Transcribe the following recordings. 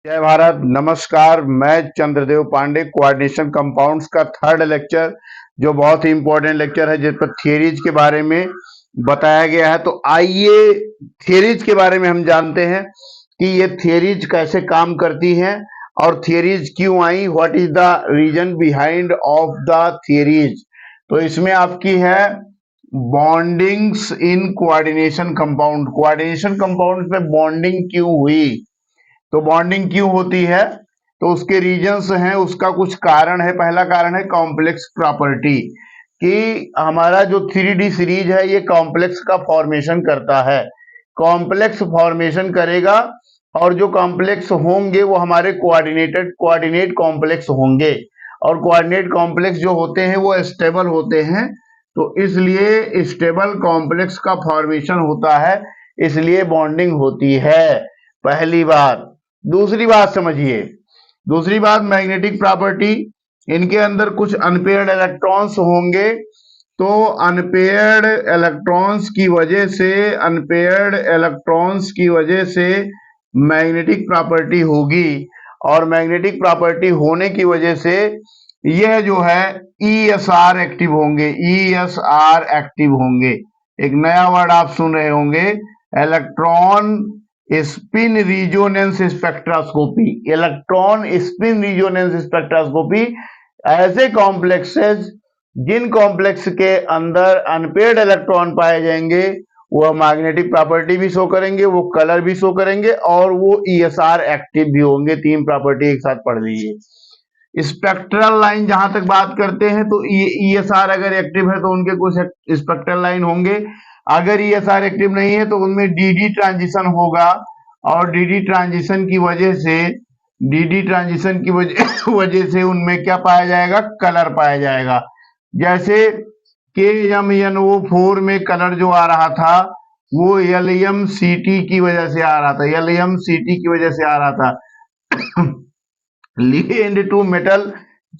जय भारत। नमस्कार। मैं चंद्रदेव पांडे। कोऑर्डिनेशन कंपाउंड्स का थर्ड लेक्चर, जो बहुत ही इंपॉर्टेंट लेक्चर है, जिस पर थियरीज के बारे में बताया गया है। तो आइए थियरीज के बारे में हम जानते हैं कि ये थियरीज कैसे काम करती हैं और थियरीज क्यों आई, what is the reason behind of the theories. तो इसमें आपकी है bondings in coordination compound. Coordination compound में बॉन्डिंग क्यों हुई, तो बॉन्डिंग क्यों होती है, तो उसके रीजंस हैं, उसका कुछ कारण है। पहला कारण है कॉम्प्लेक्स प्रॉपर्टी, कि हमारा जो 3D सीरीज है ये कॉम्प्लेक्स का फॉर्मेशन करता है, कॉम्प्लेक्स फॉर्मेशन करेगा, और जो कॉम्प्लेक्स होंगे वो हमारे कोऑर्डिनेट कॉम्प्लेक्स होंगे, और कोऑर्डिनेट कॉम्प्लेक्स जो होते हैं वो स्टेबल होते हैं। तो इसलिए स्टेबल कॉम्प्लेक्स का फॉर्मेशन होता है, इसलिए बॉन्डिंग होती है। पहली बात। दूसरी बात समझिए, दूसरी बात मैग्नेटिक प्रॉपर्टी। इनके अंदर कुछ अनपेयर्ड इलेक्ट्रॉन्स होंगे, तो अनपेयर्ड इलेक्ट्रॉन्स की वजह से मैग्नेटिक प्रॉपर्टी होगी, और मैग्नेटिक प्रॉपर्टी होने की वजह से यह जो है ESR एक्टिव होंगे, ESR एक्टिव होंगे। एक नया वर्ड आप सुन रहे होंगे, electron spin resonance spectroscopy. Electron spin resonance spectroscopy ऐसे कॉम्प्लेक्सेस जिन कॉम्प्लेक्स के अंदर अनपेयर्ड इलेक्ट्रॉन पाए जाएंगे, वो मैग्नेटिक प्रॉपर्टी भी शो करेंगे, वो कलर भी शो करेंगे, और वो ESR एक्टिव भी होंगे। तीन प्रॉपर्टी एक साथ पढ़ लीजिए। स्पेक्ट्रल लाइन जहां तक बात करते हैं, तो ESR अगर एक्टिव है तो उनके कुछ स्पेक्ट्रल लाइन होंगे, अगर ESR एक्टिव नहीं है तो उनमें DD ट्रांजिशन होगा, और DD ट्रांजिशन की वजह से उनमें क्या पाया जाएगा, कलर पाया जाएगा। जैसे KMnO4 में कलर जो आ रहा था वो LMCT की वजह से आ रहा था, LMCT की वजह से आ रहा था। Lead to metal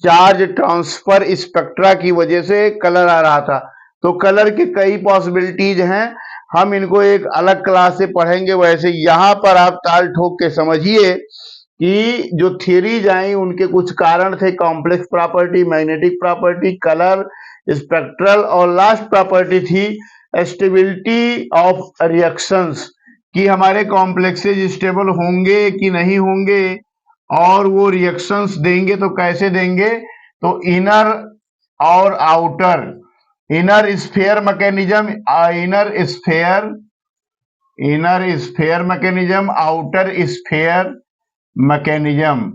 charge transfer spectra की वजह से कलर आ रहा था। तो कलर के कई पॉसिबिलिटीज हैं, हम इनको एक अलग क्लास से पढ़ेंगे। वैसे यहां पर आप ताल ठोक के समझिए कि जो थियरीज आई उनके कुछ कारण थे, complex property, magnetic property, colour, spectral, और लास्ट प्रॉपर्टी थी स्टेबिलिटी ऑफ रिएक्शंस, कि हमारे कॉम्प्लेक्सेज स्टेबल होंगे कि नहीं होंगे, और वो रिएक्शंस देंगे तो कैसे देंगे। तो इनर और outer, inner sphere mechanism, outer sphere mechanism.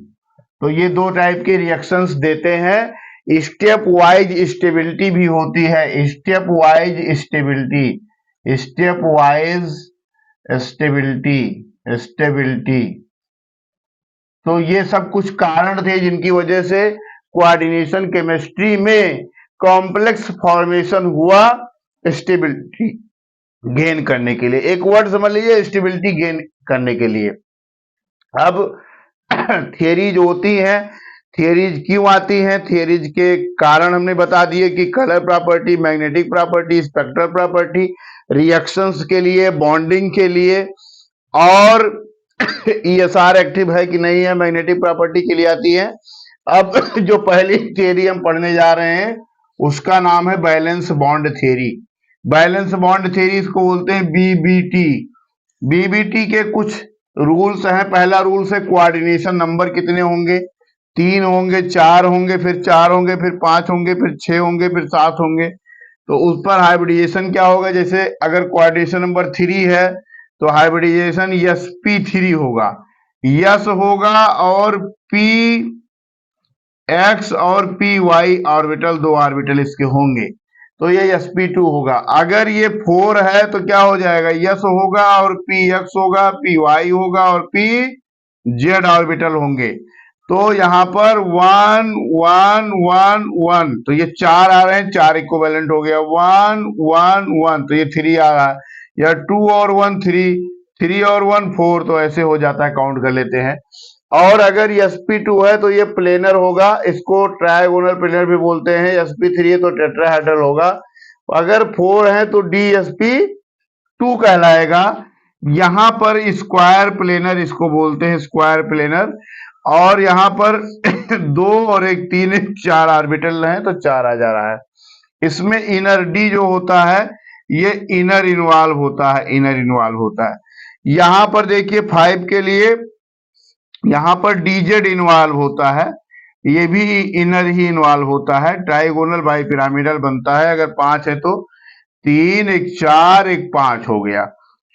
तो ये दो टाइप के रिएक्शंस देते हैं। स्टेप वाइज स्टेबिलिटी भी होती है, स्टेप वाइज स्टेबिलिटी। तो ये सब कुछ कारण थे जिनकी वजह से कोऑर्डिनेशन केमिस्ट्री में कॉम्प्लेक्स फॉर्मेशन हुआ, स्टेबिलिटी गेन करने के लिए। एक वर्ड समझ लीजिए, स्टेबिलिटी गेन करने के लिए। अब थियरीज होती हैं, थियरीज क्यों आती हैं, थियरीज के कारण हमने बता दिए कि colour property, magnetic property, spectral property, reactions के लिए, बॉन्डिंग के लिए, और ESR एक्टिव है कि नहीं है, मैग्नेटिक प्रॉपर्टी के लिए आती है। अब जो पहली थियरी हम पढ़ने जा रहे हैं उसका नाम है valence bond theory. Valence bond theory इसको बोलते हैं BBT। BBT के कुछ रूल्स हैं। पहला रूल्स है कोऑर्डिनेशन नंबर कितने होंगे, 3 होंगे, 4 होंगे, फिर 4 होंगे, फिर 5 होंगे, फिर 6 होंगे, फिर 7 होंगे। तो उस पर हाइब्रिडेशन क्या होगा, जैसे अगर कोऑर्डिनेशन नंबर 3 है तो हाइब्रिडाइजेशन sp3 होगा, यस होगा, और px और py ऑर्बिटल, दो ऑर्बिटल इसके होंगे, तो ये sp2 होगा। अगर ये 4 है तो क्या हो जाएगा, यस होगा, और px होगा, py होगा, और pz ऑर्बिटल होंगे। तो यहाँ पर 1 1 1 1, तो ये 4 आ रहे हैं, 4 इक्विवेलेंट हो गया, 1 1 1, तो ये 3 आ रहा है, या 2 और 1 3, 3 और 1 4, तो ऐसे हो जाता है, काउंट कर लेते हैं। और अगर sp2 है तो ये प्लेनर होगा, इसको ट्रायगोनल प्लेनर भी बोलते हैं। sp3 है तो टेट्राहेड्रल होगा। अगर 4 है तो dsp2 कहलाएगा। यहां पर स्क्वायर प्लेनर इसको बोलते हैं, स्क्वायर प्लेनर। और यहां पर 2 और 1 3 1 4 ऑर्बिटल है तो 4 आ जा रहा है। इसमें इनर डी जो होता है ये इनर इन्वॉल्व होता है, इनर इन्वॉल्व होता है। यहां पर देखिए 5 के लिए यहां पर डीजेड इन्वॉल्व होता है, ये भी इनर ही इन्वॉल्व होता है। ट्राइगोनल बाई पिरामिडल बनता है। अगर 5 है तो 3 1 4 1 5 हो गया।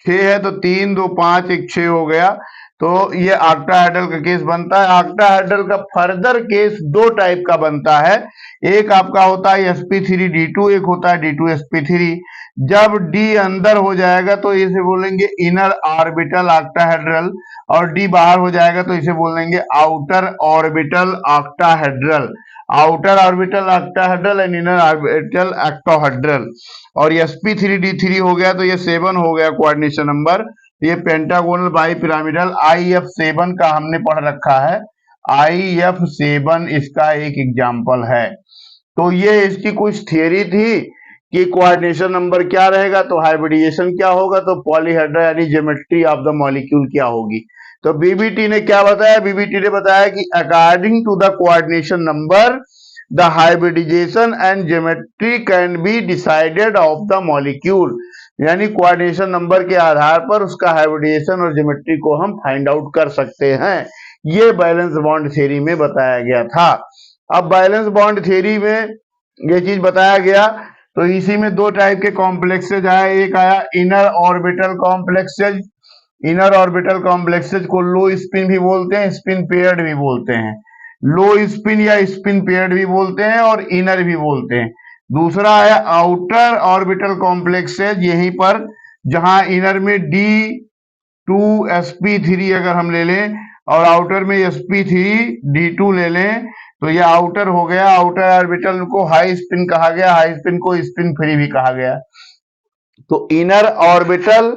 6 है तो 3 2 5 1 6 हो गया। तो ये ऑक्टाहेड्रल का केस बनता है। ऑक्टाहेड्रल का फर्दर केस 2 टाइप का बनता है। एक आपका होता है sp3d2, एक होता है d2sp3। जब d अंदर हो जाएगा तो इसे बोलेंगे इनर ऑर्बिटल ऑक्टाहेड्रल, और d बाहर हो जाएगा तो इसे बोलेंगे outer orbital octahedral. Outer orbital octahedral and inner orbital octahedral. और sp3d3 हो गया तो ये 7 हो गया कोऑर्डिनेशन नंबर। ये पेंटागोनल बाई पिरामिडल IF7 का हमने पढ़ रखा है। IF7 इसका एक एग्जाम्पल है। तो ये इसकी कुछ थियरी थी कि कोऑर्डिनेशन नंबर क्या रहेगा, तो हाइब्रिडाइजेशन क्या होगा, तो पॉलीहेड्रा यानी ज्योमेट्री ऑफ द मॉलिक्यूल क्या होगी। तो बीबीटी ने क्या बताया, बीबीटी ने बताया कि according to the coordination number the hybridisation and geometry can be decided of the molecule, यानी कोऑर्डिनेशन नंबर के आधार पर उसका हाइब्रिडाइजेशन और ज्योमेट्री को हम फाइंड आउट कर सकते हैं। ये बैलेंस बॉन्ड थ्योरी में बताया गया था। अब बैलेंस बॉन्ड थ्योरी में ये चीज बताया गया तो इसी में 2 टाइप के कॉम्प्लेक्सेज आया। एक आया inner orbital complexes. Inner orbital complexes को लो स्पिन भी बोलते हैं, स्पिन पेयर्ड भी बोलते हैं। लो स्पिन या स्पिन पेयर्ड भी बोलते हैं और इनर भी बोलते हैं। दूसरा है आउटर ऑर्बिटल कॉम्प्लेक्सेज, यहीं पर जहां इनर में D2sp3 अगर हम ले लें और आउटर में sp3d2 ले लें तो ये आउटर हो गया। आउटर ऑर्बिटल को हाई स्पिन कहा गया, हाई स्पिन को स्पिन फ्री भी कहा गया। तो इनर ऑर्बिटल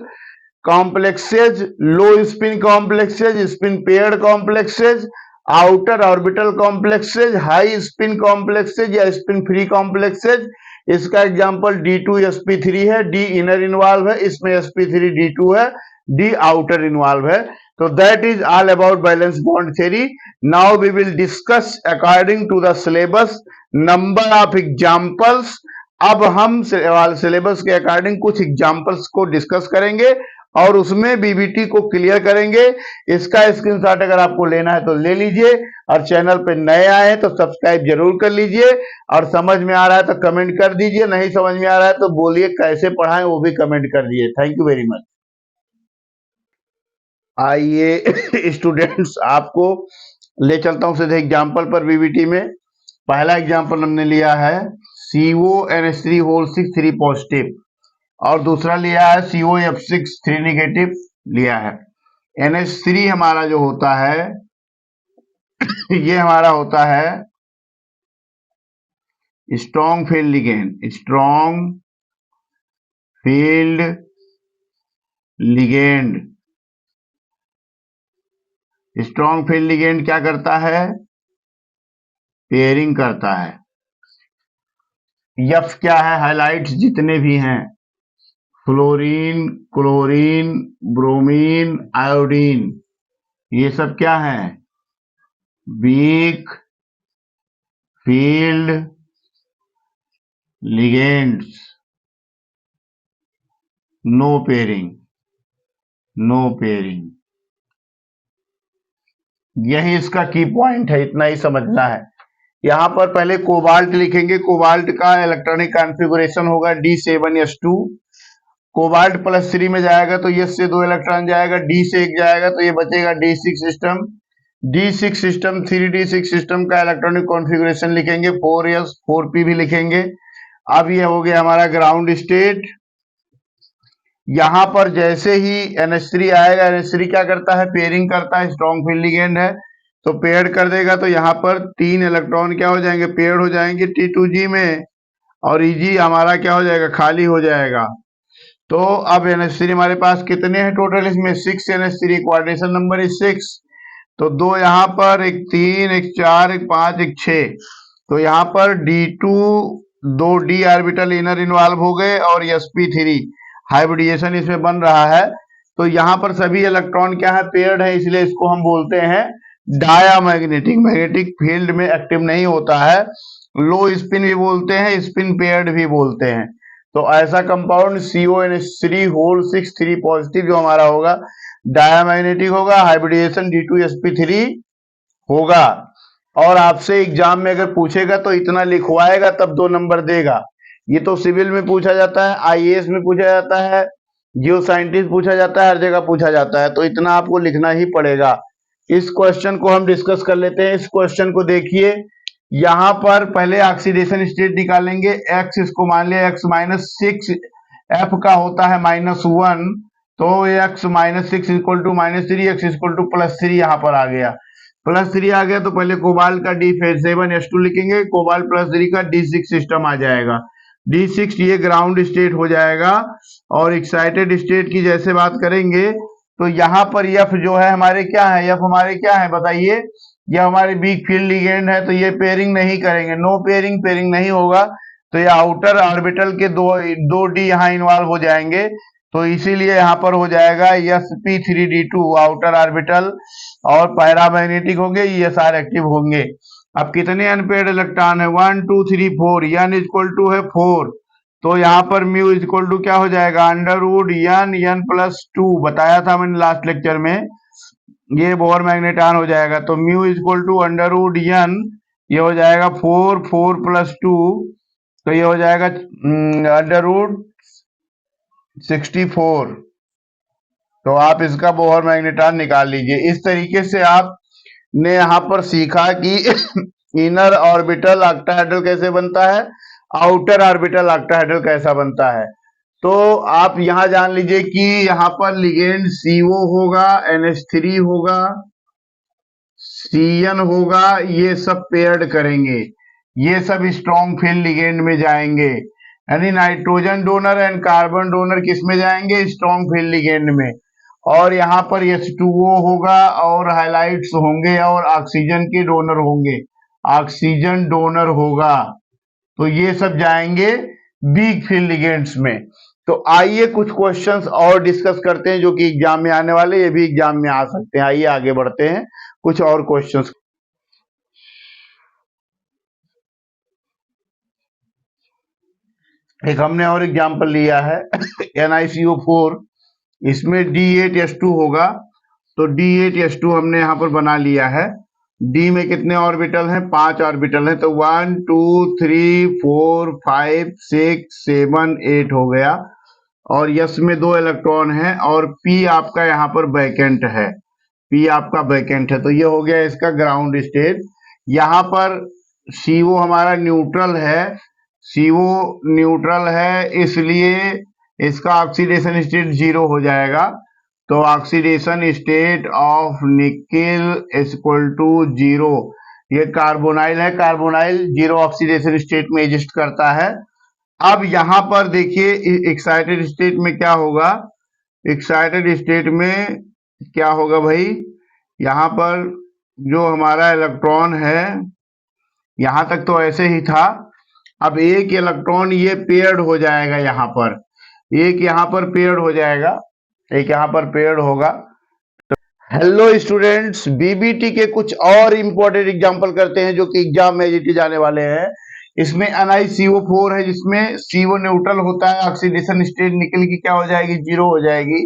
कॉम्प्लेक्सेज, लो spin complexes, spin paired complexes, outer orbital complexes, high spin complexes या स्पिन फ्री कॉम्प्लेक्सेज। इसका एग्जांपल D2sp3 है, D इनर इन्वॉल्व है, इसमें sp3d2 है, D आउटर इन्वॉल्व है। तो that is all about valence bond theory. Now we will discuss according to the syllabus number of examples. अब हम सिलेबस के अकॉर्डिंग कुछ एग्जांपल्स को डिस्कस करेंगे और उसमें बीबीटी को क्लियर करेंगे। इसका स्क्रीनशॉट अगर आपको लेना है तो ले लीजिए, और चैनल पे नए आए हैं तो सब्सक्राइब जरूर कर लीजिए, और समझ में आ रहा है तो कमेंट कर दीजिए, नहीं समझ में आ रहा है तो बोलिए कैसे पढ़ाएं वो भी कमेंट कर दीजिए। Thank you very much. आइए स्टूडेंट्स आपको ले चलता हूं सीधे एग्जाम्पल पर। बीबीटी में पहला एग्जाम्पल हमने लिया है CONH3 3 पॉजिटिव, और दूसरा लिया है COF6 3 नेगेटिव लिया है। NH3 हमारा जो होता है ये हमारा होता है strong field ligand. Strong field ligand, strong field ligand क्या करता है, पेयरिंग करता है। F क्या है, हाइलाइट्स जितने भी हैं, फ्लोरीन, क्लोरीन, ब्रोमीन, आयोडीन, ये सब क्या है, weak field ligands, no pairing, no pairing. यही इसका की पॉइंट है, इतना ही समझना है। यहां पर पहले कोबाल्ट लिखेंगे। कोबाल्ट का इलेक्ट्रॉनिक कॉन्फ़िगरेशन होगा D7s2। कोबाल्ट +3 में जाएगा तो S से 2 इलेक्ट्रॉन जाएगा, D से 1 जाएगा तो ये बचेगा D6 system. D6 system 3D6 system का इलेक्ट्रॉनिक कॉन्फ़िगरेशन लिखेंगे, 4s 4p भी लिखेंगे। अब ये हो गया हमारा ग्राउंड स्टेट। यहां पर जैसे ही NH3 आएगा, NH3 क्या करता है, पेयरिंग करता है, स्ट्रॉन्ग फील्ड लिगेंड है तो पेयर कर देगा। तो यहाँ पर 3 इलेक्ट्रॉन क्या हो जाएंगे, पेयर हो जाएंगे T2G में, और Eg हमारा क्या हो जाएगा, खाली हो जाएगा। तो अब NH3 हमारे पास कितने हैं टोटल, इसमें 6 NH3, कोऑर्डिनेशन नंबर इज 6। तो 2 यहाँ पर, एक 3, एक 4, एक 5, एक 6। तो यहाँ पर D2 2 D orbital inner involve हो गए और sp3 हाइब्रिडाइजेशन इसमें बन रहा है। तो यहाँ पर सभी इलेक्ट्रॉन क्या है, पेयर्ड है, इसलिए इसको हम बोलते हैं डायामैग्नेटिक। मैग्नेटिक फील्ड में एक्टिव नहीं होता है। लो स्पिन भी बोलते हैं, स्पिन पेयर्ड भी बोलते हैं। तो ऐसा कंपाउंड CONH3 होल 6 3 पॉजिटिव जो हमारा होगा डायामैग्नेटिक होगा, हाइब्रिडेशन D2sp3 होगा। और आपसे एग्जाम में अगर पूछेगा तो इतना लिखवाएगा तब 2 नंबर देगा। ये तो सिविल में पूछा जाता है, IAS में पूछा जाता है, जियो साइंटिस्ट पूछा जाता है, हर जगह पूछा जाता है, तो इतना आपको लिखना ही पड़ेगा। इस क्वेश्चन को हम डिस्कस कर लेते हैं। इस क्वेश्चन को देखिए, यहां पर पहले ऑक्सीडेशन स्टेट निकालेंगे। x इसको मान लिया x-6, f का होता है -1, तो x-6 equal to -3, x equal to +3 यहां पर आ गया। +3 आ गया तो पहले कोबाल्ट का D7H2 लिखेंगे, कोबाल्ट +3 का D6 सिस्टम आ जाएगा। D6 ये ग्राउंड स्टेट हो जाएगा। और एक्साइटेड स्टेट की जैसे बात करेंगे तो यहाँ पर F जो है हमारे क्या है, F हमारे क्या है बताइए, ये हमारे वीक फील्ड लिगेंड है, तो ये पेयरिंग नहीं करेंगे, नो पेयरिंग, पेयरिंग नहीं होगा, तो ये आउटर ऑर्बिटल के दो डी यहाँ इन्वॉल्व हो जाएंगे, तो इसीलिए यहाँ पर हो जाएगा sp3d2 आउटर ऑर्बिटल, और पैरामैग्नेटिक होंगे, ESR एक्टिव होंगे। अब कितने अनपेयर्ड इलेक्ट्रॉन है, 1 2 3 4, n इक्वल टू है 4, तो यहाँ पर म्यू इक्वल टू क्या हो जाएगा, √n+2 बताया था मैंने लास्ट लेक्चर में, ये बोर मैग्नेटॉन हो जाएगा। तो म्यू इक्वल टू √n, ये हो जाएगा 4 4 + 2, तो ये हो जाएगा √64। तो आप इसका बोहर मैग्नेटॉन निकाल लीजिए। इस तरीके से आपने यहाँ पर सीखा कि इनर ऑर्बिटल ऑक्टाहेड्रल कैसे बनता है, आउटर ऑर्बिटल ऑक्टाहेड्रल कैसा बनता है। तो आप यहाँ जान लीजिए कि यहाँ पर लिगेंड CO होगा, NH3 होगा, CN होगा, ये सब पेयर्ड करेंगे, ये सब स्ट्रॉन्ग फील्ड लिगेंड में जाएंगे। यानी nitrogen donor and carbon donor किस में जाएंगे, स्ट्रॉन्ग फील्ड लिगेंड में। और यहाँ पर H2O होगा और हाइलाइट्स होंगे और ऑक्सीजन के डोनर होंगे, ऑक्सीजन डोनर होगा, तो ये सब जाएंगे वीक फील्ड लिगेंड्स में। तो आइए कुछ क्वेश्चंस और डिस्कस करते हैं जो कि एग्जाम में आने वाले, ये भी एग्जाम में आ सकते हैं। आइए आगे बढ़ते हैं कुछ और क्वेश्चंस। एक हमने और एग्जांपल लिया है NiCO4, इसमें D8H2 होगा, तो D8H2 हमने यहाँ पर बना लिया है। D में कितने ऑर्बिटल हैं, 5 ऑर्बिटल हैं, तो 1 2 3 4 5 6 7 8 हो गया। और यस में 2 इलेक्ट्रॉन हैं और P आपका यहाँ पर वैकेंट है, P आपका वैकेंट है, तो ये हो गया इसका ग्राउंड स्टेट। यहाँ पर CO हमारा न्यूट्रल है, CO न्यूट्रल है, इसलिए इसका ऑक्सीडेशन स्टेट 0 हो जाएगा। तो oxidation state of nickel equal to 0। ये कार्बोनाइल है, कार्बोनाइल 0 ऑक्सीडेशन स्टेट में एग्जिस्ट करता है। अब यहाँ पर देखिए एक्साइटेड स्टेट में क्या होगा, एक्साइटेड स्टेट में क्या होगा भाई, यहाँ पर जो हमारा इलेक्ट्रॉन है, यहाँ तक तो ऐसे ही था, अब एक इलेक्ट्रॉन ये पेयर्ड हो जाएगा, यहाँ पर एक यहाँ पर पेयर्ड हो जाएगा, एक यहाँ पर पेयर्ड होगा। हेलो स्टूडेंट्स, बीबीटी के कुछ और इंपॉर्टेंट एग्जांपल करते हैं जो कि एग्जाम में एज जाने वाले हैं। इसमें NiCO4 है जिसमें CO न्यूट्रल होता है, ऑक्सीडेशन स्टेट निकल की क्या हो जाएगी, 0 हो जाएगी।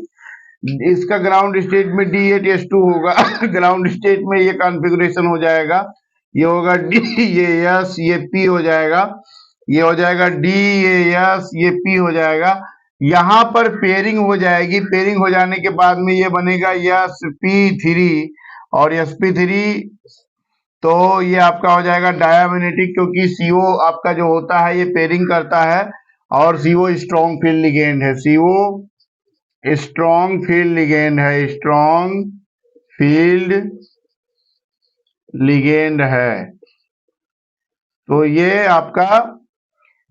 इसका ग्राउंड स्टेट में D8H2 होगा ग्राउंड स्टेट में ये कॉन्फ़िगरेशन हो जाएगा, ये होगा D, ये S, ये P हो जाएगा, ये हो जाएगा D, ये S, ये P हो जाएगा। यहाँ पर पेयरिंग हो जाएगी, पेयरिंग हो जाने के बाद में ये बनेगा sp3 और sp3, तो ये आपका हो जाएगा डायामैग्नेटिक, क्योंकि CO आपका जो होता है ये पेयरिंग करता है और CO स्ट्रॉन्ग फील्ड लिगेंड है, CO स्ट्रॉन्ग फील्ड लिगेंड है, स्ट्रॉन्ग फील्ड लिगेंड है। तो ये आपका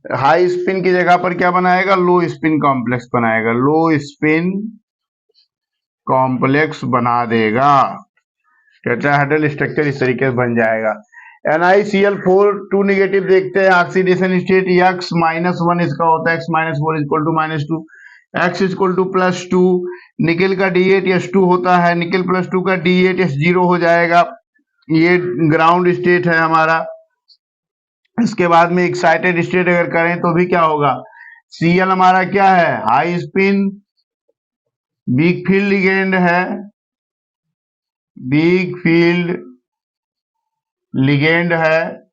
हाई स्पिन की जगह पर क्या बनाएगा, लो स्पिन कॉम्प्लेक्स बनाएगा, लो स्पिन कॉम्प्लेक्स बना देगा। टेट्राहेड्रल स्ट्रक्चर इस तरीके से बन जाएगा। NiCl4 2 नेगेटिव देखते हैं, ऑक्सीडेशन स्टेट x-1 इसका होता है, x-4 = -2, x equal to +2, nickel का D8S2 होता है, निकेल +2 का D8S0 हो जाएगा, ये ग्राउंड स्टेट है हमारा। इसके बाद में एक्साइटेड स्टेट अगर करें तो भी क्या होगा, Cl हमारा क्या है, high spin big field ligand है, बिग फील्ड लिगेंड है।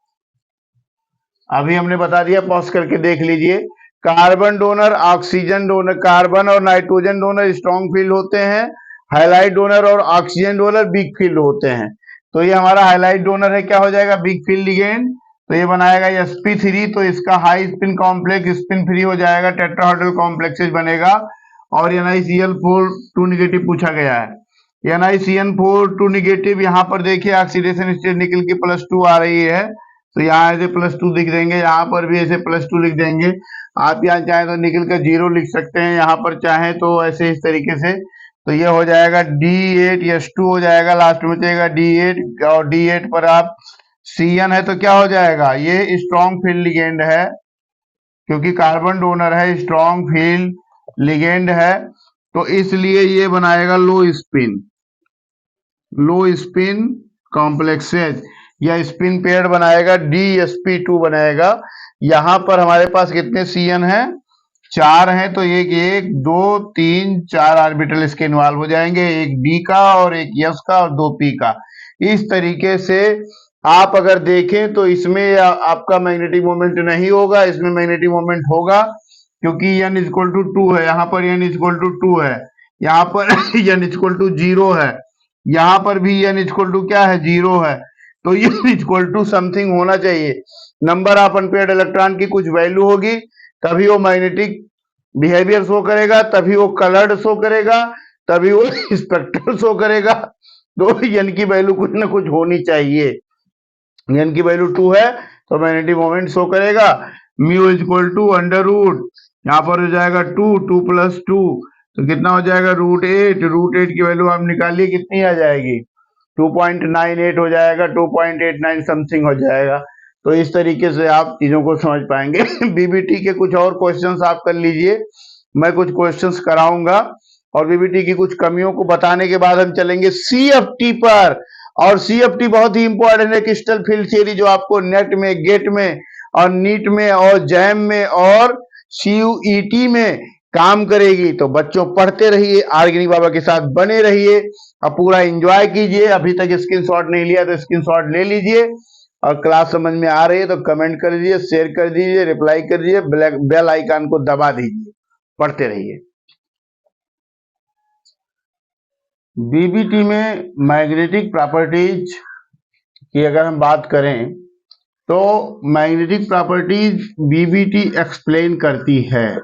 अभी हमने बता दिया, पॉज करके देख लीजिए। Carbon donor, oxygen donor, carbon और नाइट्रोजन डोनर स्ट्रॉन्ग फील्ड होते हैं, हाइलाइट डोनर और ऑक्सीजन डोनर वीक फील्ड होते हैं। तो ये हमारा हाइलाइट डोनर है, क्या हो जाएगा, वीक फील्ड लिगेंड। तो ये बनाएगा sp3, तो इसका high spin complex spin free हो जाएगा, टेट्राहेड्रल कॉम्प्लेक्सेस बनेगा। और NiCl4 2 निगेटिव पूछा गया है। NiCN4 2 निगेटिव, यहाँ पर देखिए ऑक्सीडेशन स्टेट निकल के +2 आ रही है, तो यहाँ ऐसे +2 लिख देंगे, यहाँ पर भी ऐसे +2 लिख देंगे। आप यहाँ चाहें तो निकल कर 0 लिख सकते हैं, यहाँ पर चाहें तो ऐसे इस तरीके से। तो ये हो जाएगा D8S2 हो जाएगा, लास्ट में बचेगा D8, और D8 पर आप Cn है तो क्या हो जाएगा, ये स्ट्रॉन्ग फील्ड लिगेंड है, क्योंकि कार्बन डोनर है, स्ट्रॉन्ग फील्ड लिगेंड है, तो इसलिए ये बनाएगा लो स्पिन कॉम्प्लेक्सेज या स्पिन पेयर बनाएगा, DsP2 बनाएगा। यहां पर हमारे पास कितने Cn है, 4 हैं, तो एक 2 3 4 ऑर्बिटल इसके इन्वॉल्व हो जाएंगे, एक D का और एक S का और 2 P का। इस तरीके से आप अगर देखें तो इसमें आपका मैग्नेटिक मोमेंट नहीं होगा, इसमें मैग्नेटिक मोमेंट होगा, क्योंकि n इक्वल टू 2 है, यहाँ पर n इक्वल टू 2 है, यहाँ पर n इक्वल टू 0 है, यहाँ पर भी n इक्वल टू क्या है, 0 है। तो n इक्वल टू समथिंग होना चाहिए, नंबर ऑफ अनपेयर्ड इलेक्ट्रॉन की कुछ वैल्यू होगी, तभी वो मैग्नेटिक बिहेवियर शो करेगा, तभी वो कलर्ड शो करेगा, तभी वो स्पेक्ट्रल शो करेगा। तो n की वैल्यू कुछ ना कुछ होनी चाहिए। n की वैल्यू 2 है तो मैग्नेटिक मोमेंट शो करेगा। म्यू इक्वल टू √, यहाँ पर हो जाएगा 2 + 2, तो कितना हो जाएगा, √8। √8 की वैल्यू आप निकालिए, कितनी आ जाएगी, 2.98 हो जाएगा, 2.89 समथिंग हो जाएगा। तो इस तरीके से आप चीजों को समझ पाएंगे। बीबीटी के कुछ और क्वेश्चंस आप कर लीजिए, मैं कुछ क्वेश्चंस कराऊंगा, और बीबीटी की कुछ कमियों को बताने के बाद हम चलेंगे CFT पर। और CFT बहुत ही इंपॉर्टेंट है, क्रिस्टल फील्ड थ्योरी, जो आपको नेट में, गेट में और नीट में और जैम में और CUET में काम करेगी। तो बच्चों पढ़ते रहिए, ऑर्गेनिक बाबा के साथ बने रहिए और पूरा एंजॉय कीजिए। अभी तक स्क्रीनशॉट नहीं लिया तो स्क्रीनशॉट ले लीजिए, और क्लास समझ में आ रही है तो कमेंट कर दीजिए, शेयर कर दीजिए, रिप्लाई कर दीजिए, बेल आइकन को दबा दीजिए, पढ़ते रहिए। बीबीटी में मैग्नेटिक प्रॉपर्टीज की अगर हम बात करें तो मैग्नेटिक प्रॉपर्टीज बीबीटी एक्सप्लेन करती है।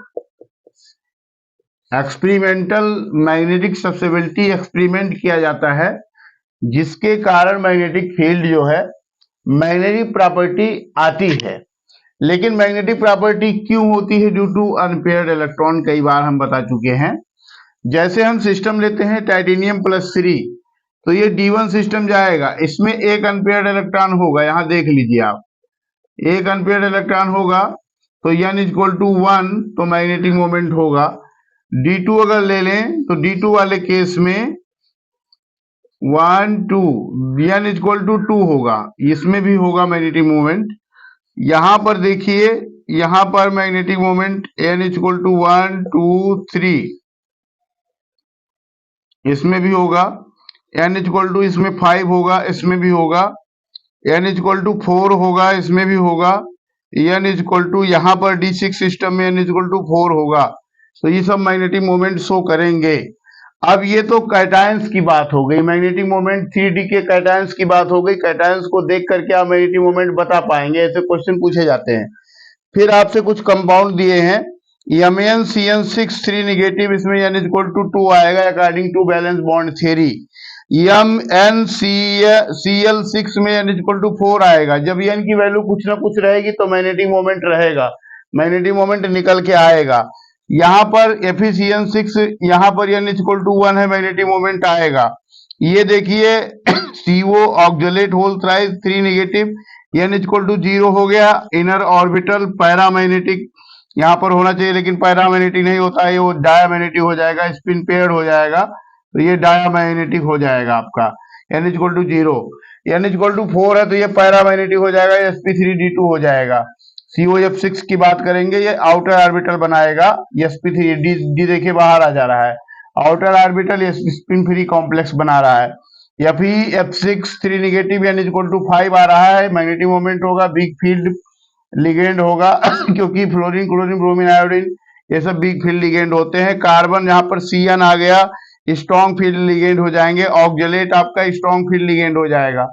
एक्सपेरिमेंटल मैग्नेटिक ससेप्टिबिलिटी एक्सपेरिमेंट किया जाता है, जिसके कारण मैग्नेटिक फील्ड जो है, मैग्नेटिक प्रॉपर्टी आती है। लेकिन मैग्नेटिक प्रॉपर्टी क्यों होती है, ड्यू टू अनपेयर्ड इलेक्ट्रॉन, कई बार हम बता चुके हैं। जैसे हम सिस्टम लेते हैं टाइटेनियम +3, तो ये D1 सिस्टम जाएगा, इसमें एक अनपेयर्ड इलेक्ट्रॉन होगा, यहां देख लीजिए आप, एक अनपेयर्ड इलेक्ट्रॉन होगा, तो n इक्वल टू 1, तो मैग्नेटिक मोमेंट होगा। D2 अगर ले लें तो D2 वाले केस में 1 2 n इक्वल टू 2 होगा, इसमें भी होगा मैग्नेटिक मोमेंट। यहां पर देखिए, यहां पर magnetic moment n equal to 1 2 3, इसमें भी होगा। n इक्वल टू इसमें 5 होगा, इसमें भी होगा। n इक्वल टू 4 होगा, इसमें भी होगा। n इक्वल टू यहाँ पर D6 सिस्टम में n इक्वल टू 4 होगा, तो ये सब मैग्नेटिक मोमेंट शो करेंगे। अब ये तो कैटायंस की बात हो गई, मैग्नेटिक मोमेंट 3D के कैटायंस की बात हो गई। कैटायंस को देख करके आप मैग्नेटिक मोमेंट बता पाएंगे, ऐसे क्वेश्चन पूछे जाते हैं। फिर आपसे कुछ कंपाउंड दिए हैं, MnCN6 3 निगेटिव, इसमें n इक्वल टू 2 आएगा according to valence bond theory. MnCl6 में n इक्वल टू 4 आएगा। जब n की वैल्यू कुछ ना कुछ रहेगी तो मैग्नेटिक मोमेंट रहेगा, मैग्नेटिक मोमेंट निकल के आएगा। यहाँ पर FeCN6, यहाँ पर n इक्वल टू 1 है, मैग्नेटिक मोमेंट आएगा। ये देखिए CO oxalate whole thrice 3 negative, n equal to 0 हो गया, इनर ऑर्बिटल पैरामैग्नेटिक यहाँ पर होना चाहिए, लेकिन पैरामैग्नेटिक नहीं होता है, वो डायामैग्नेटिक हो जाएगा, स्पिन पेयर्ड हो जाएगा, तो ये डायामैग्नेटिक हो जाएगा आपका n equal to 0। n equal to 4 है तो ये पैरामैग्नेटिक हो जाएगा, sp3d2 हो जाएगा। COF6 की बात करेंगे, ये आउटर ऑर्बिटल बनाएगा, sp3 डी देखिए बाहर आ जा रहा है, outer orbital spin free complex बना रहा है। Fe F6 3 negative n equal to 5 आ रहा है, मैग्नेटिक मोमेंट होगा, बिग फील्ड लिगेंड होगा क्योंकि फ्लोरीन क्लोरीन ब्रोमीन आयोडीन ये सब बिग फील्ड लिगेंड होते हैं। कार्बन यहाँ पर Cn आ गया, स्ट्रॉन्ग फील्ड लिगेंड हो जाएंगे। ऑक्जेलेट आपका स्ट्रॉन्ग फील्ड लिगेंड हो जाएगा।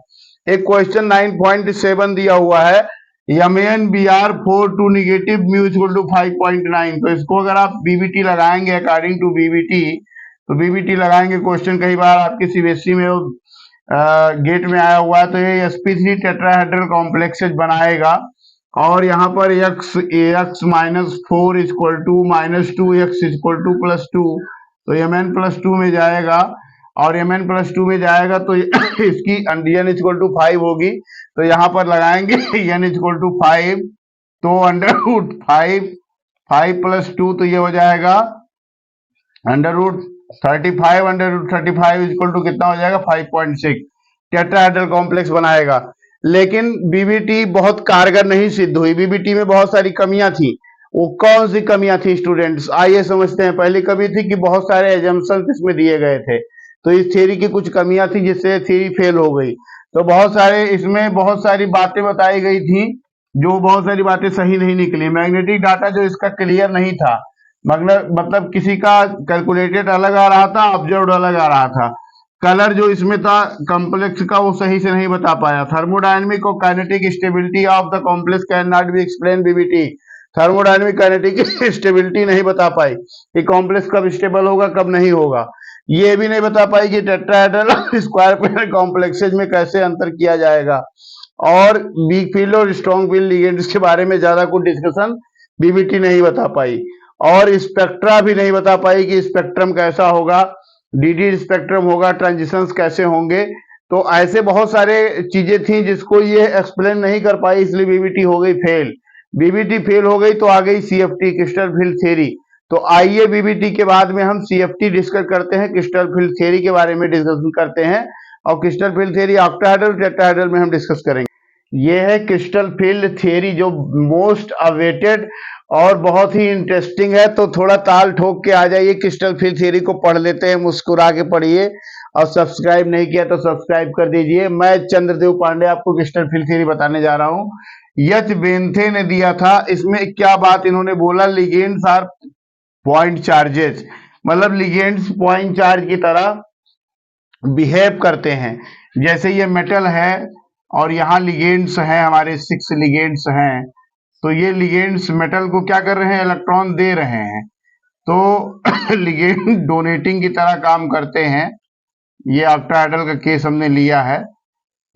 एक क्वेश्चन 9.7 दिया हुआ है, MnBr4 two negative mu equal to 5.9। तो इसको अगर आप बीबीटी लगाएंगे, अकॉर्डिंग टू बीबीटी, तो बीबीटी लगाएंगे, क्वेश्चन कई बार आपके सीबीएसई में गेट में आया हुआ है, तो ये sp3 टेट्राहेड्रल कॉम्प्लेक्सेज बनाएगा। और यहाँ पर x -4 equal to -2x equal to +2, तो Mn+2 में जाएगा, और Mn+2 में जाएगा तो इसकी n इक्वल टू 5 होगी, तो यहाँ पर लगाएंगे n इक्वल टू 5, तो √5 5 + 2, तो ये हो जाएगा √35, √35 इक्वल टू कितना हो जाएगा 5.6। टेट्राहेड्रल कॉम्प्लेक्स बनाएगा। लेकिन बीबीटी बहुत कारगर नहीं सिद्ध हुई, बीबीटी में बहुत सारी कमियां थी। वो कौन सी कमियां थी स्टूडेंट्स, आइए समझते हैं। पहली कमी थी कि बहुत सारे एजम्पशंस इसमें दिए गए थे, तो इस थ्योरी की कुछ कमियां थी जिससे थ्योरी फेल हो गई। तो बहुत सारे इसमें बहुत सारी बातें बताई गई थी, जो बहुत सारी बातें सही नहीं निकली। मैग्नेटिक डाटा जो इसका क्लियर नहीं था, मतलब किसी का कैलकुलेटेड अलग आ रहा था, ऑब्जर्व्ड अलग आ रहा था। कलर जो इसमें था कॉम्प्लेक्स का, वो सही से नहीं बता पाया। थर्मोडायनेमिक और kinetic stability of the complex can not be explain BBT. Thermodynamic kinetic stability नहीं बता पाई कि कॉम्प्लेक्स कब स्टेबल होगा कब नहीं होगा। ये भी नहीं बता पाई कि टेट्राहेड्रल स्क्वायर पेयर कॉम्प्लेक्सेज में कैसे अंतर किया जाएगा। और वीक फील्ड और स्ट्रॉन्ग फील्ड लिगेंड्स के बारे में ज्यादा कुछ डिस्कशन बीबीटी नहीं बता पाई। और स्पेक्ट्रा भी नहीं बता पाई कि स्पेक्ट्रम कैसा होगा, डीडी स्पेक्ट्रम होगा, ट्रांजिशंस कैसे होंगे। तो ऐसे बहुत सारे चीजें थी जिसको ये एक्सप्लेन नहीं कर पाई, इसलिए बीबीटी हो गई फेल। बीबीटी फेल हो गई तो आ गई सीएफटी, क्रिस्टल फील्ड थ्योरी। तो आइए बीबीटी के बाद में हम सीएफटी डिस्कस करते हैं, क्रिस्टल फील्ड थ्योरी के बारे में डिस्कशन करते हैं। और crystal field theory octahedral tetrahedral में हम डिस्कस करेंगे। ये है क्रिस्टल फील्ड थ्योरी, जो मोस्ट अवेटेड और बहुत ही इंटरेस्टिंग है। तो थोड़ा ताल ठोक के आ जाइए, क्रिस्टल फील्ड थ्योरी को पढ़ लेते हैं, मुस्कुरा के पढ़िए। और सब्सक्राइब नहीं किया तो सब्सक्राइब कर दीजिए। मैं चंद्रदेव पांडे आपको क्रिस्टल फील्ड थ्योरी बताने जा रहा हूँ। यच बेंथे ने दिया था। इसमें क्या बात इन्होंने बोला, लिगेंड्स आर पॉइंट चार्जेस, मतलब लिगेंड्स पॉइंट चार्ज की तरह बिहेव करते हैं। जैसे ये मेटल है और यहाँ लिगेंड्स हैं, हमारे 6 लिगेंड्स हैं, तो ये लिगेंड्स मेटल को क्या कर रहे हैं, इलेक्ट्रॉन दे रहे हैं। तो लिगेंड डोनेटिंग की तरह काम करते हैं। ये ऑक्टाहेड्रल का केस हमने लिया है,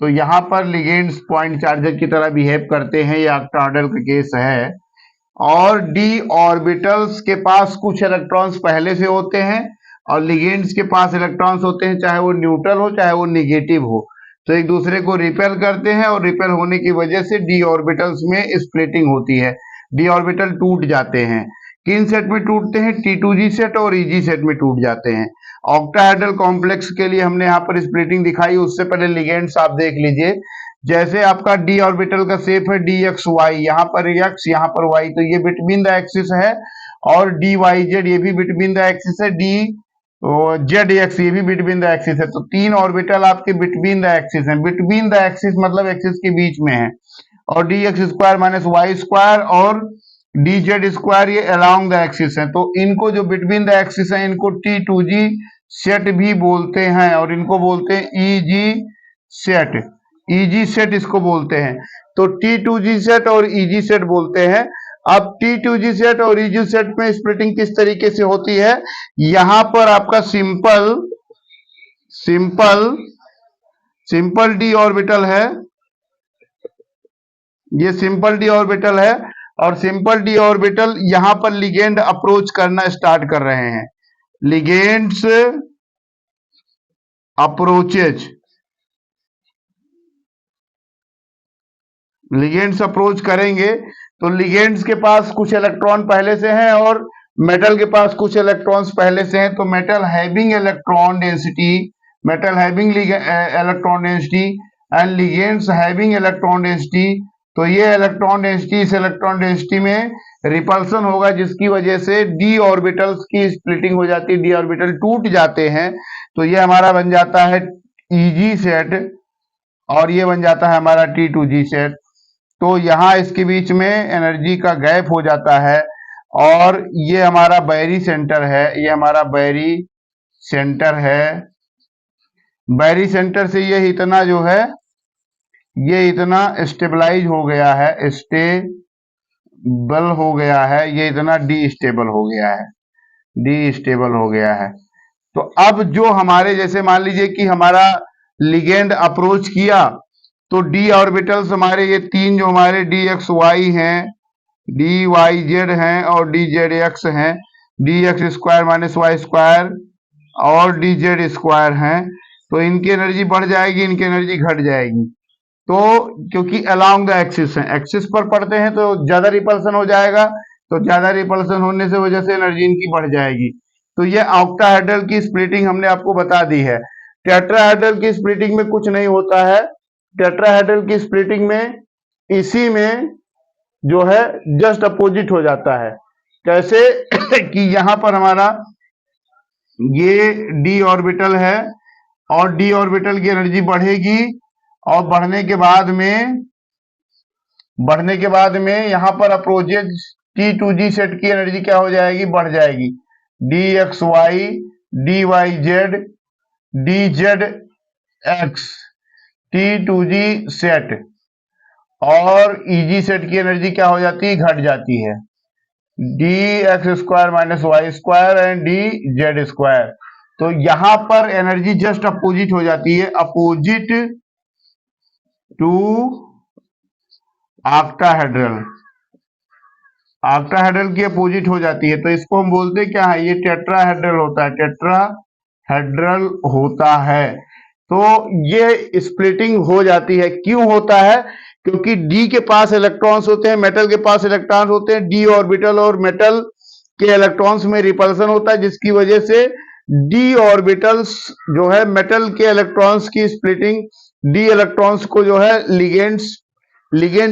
तो यहाँ पर लिगेंड्स पॉइंट चार्जर की तरह बिहेव करते हैं, ये ऑक्टाहेड्रल का केस है। और डी ऑर्बिटल्स के पास कुछ इलेक्ट्रॉन्स पहले से होते हैं, और लिगेंड्स के पास इलेक्ट्रॉन्स होते हैं, चाहे वो न्यूट्रल हो चाहे वो निगेटिव हो, तो एक दूसरे को रिपेल करते हैं, और रिपेल होने की वजह से डी ऑर्बिटल्स में स्प्लिटिंग होती है, डी ऑर्बिटल टूट जाते हैं। किन सेट में टूटते हैं, T2G सेट और EG सेट में टूट जाते हैं। ऑक्टाहेड्रल कॉम्प्लेक्स के लिए हमने यहाँ पर स्प्लिटिंग दिखाई, उससे पहले लिगेंड्स आप देख लीजिए। जैसे आपका डी ऑर्बिटल का शेप है DXY, यहाँ पर x यहाँ पर y, तो ये बिटवीन द एक्सिस है। और DYZ ये भी बिटवीन द एक्सिस है, ZX ये भी बिटवीन द एक्सिस है। तो 3 ऑर्बिटल आपके बिटवीन द एक्सिस है। बिटवीन द एक्सिस मतलब एक्सिस के बीच में है। और dx² - y² और dz² ये अलोंग द एक्सिस है। तो इनको जो बिटवीन द एक्सिस है, इनको T2G सेट भी बोलते हैं, और इनको बोलते हैं EG सेट। EG सेट इसको बोलते हैं। तो T2G सेट और EG सेट बोलते हैं। अब T2G सेट और EG सेट में स्प्लिटिंग किस तरीके से होती है, यहां पर आपका सिंपल डी ऑर्बिटल है, ये सिंपल डी ऑर्बिटल है। और सिंपल डी ऑर्बिटल यहां पर लिगेंड अप्रोच करना स्टार्ट कर रहे हैं। लिगेंड्स अप्रोचेज, लिगेंड्स अप्रोच करेंगे तो लिगेंड्स के पास कुछ इलेक्ट्रॉन पहले से हैं और मेटल के पास कुछ इलेक्ट्रॉन्स पहले से हैं, तो metal having electron density and ligands having electron density, तो ये इलेक्ट्रॉन डेंसिटी, इस इलेक्ट्रॉन डेंसिटी में रिपल्सन होगा जिसकी वजह से डी ऑर्बिटल्स की स्प्लिटिंग हो जाती है, डी ऑर्बिटल टूट जाते हैं, तो ये हमारा बन जाता है ईजी सेट और ये बन जाता है हमारा T2G सेट। तो यहाँ इसके बीच में एनर्जी का गैप हो जाता है और ये हमारा बैरी सेंटर है, ये हमारा बैरी सेंटर है। बैरी सेंटर से ये इतना जो है ये इतना स्टेबलाइज हो गया है, स्टेबल हो गया है, ये इतना डी स्टेबल हो गया है, डी स्टेबल हो गया है। तो अब जो हमारे जैसे मान लीजिए कि हमारा लिगेंड अप्रोच किया तो डी ऑर्बिटल्स हमारे ये तीन जो हमारे डी एक्स वाई हैं, डी वाई जेड हैं और डी जेड एक्स हैं, D X square minus Y square और डी जेड स्क्वायर हैं, तो इनकी एनर्जी बढ़ जाएगी, इनकी एनर्जी घट जाएगी। तो क्योंकि अलोंग द एक्सिस है, एक्सिस पर पड़ते हैं तो ज्यादा रिपल्सन हो जाएगा, तो ज्यादा रिपल्सन होने से वजह से एनर्जी इनकी बढ़ जाएगी। तो ये ऑक्टाहेड्रल की स्प्लिटिंग हमने आपको बता दी है। टेट्राहेड्रल की स्प्लिटिंग में कुछ नहीं होता है, टेट्राहेड्रल की स्प्लिटिंग में इसी में जो है जस्ट अपोजिट हो जाता है। कैसे कि यहां पर हमारा ये डी ऑर्बिटल है और डी ऑर्बिटल की एनर्जी बढ़ेगी और बढ़ने के बाद में यहां पर अप्रोचेज T2G सेट की एनर्जी क्या हो जाएगी, बढ़ जाएगी, D X Y, D Y Z, D Z X, T2G set और EG सेट की एनर्जी क्या हो जाती है, घट जाती है, D X square minus Y square and D Z square. तो यहां पर एनर्जी जस्ट अपोजिट हो जाती है, अपोजिट टू ऑक्टाहेड्रल, ऑक्टाहेड्रल की अपोजिट हो जाती है, तो इसको हम बोलते क्या है, ये टेट्राहेड्रल होता है, टेट्राहेड्रल होता है। तो ये स्प्लिटिंग हो जाती है, क्यों होता है, क्योंकि डी के पास इलेक्ट्रॉन्स होते हैं, मेटल के पास इलेक्ट्रॉन्स होते हैं, डी ऑर्बिटल और मेटल के इलेक्ट्रॉन्स में रिपल्सन होता है जिसकी वजह से डी ऑर्बिटल्स जो है मेटल के इलेक्ट्रॉन्स की स्प्लिटिंग, डी इलेक्ट्रॉन्स को जो है लिगेंड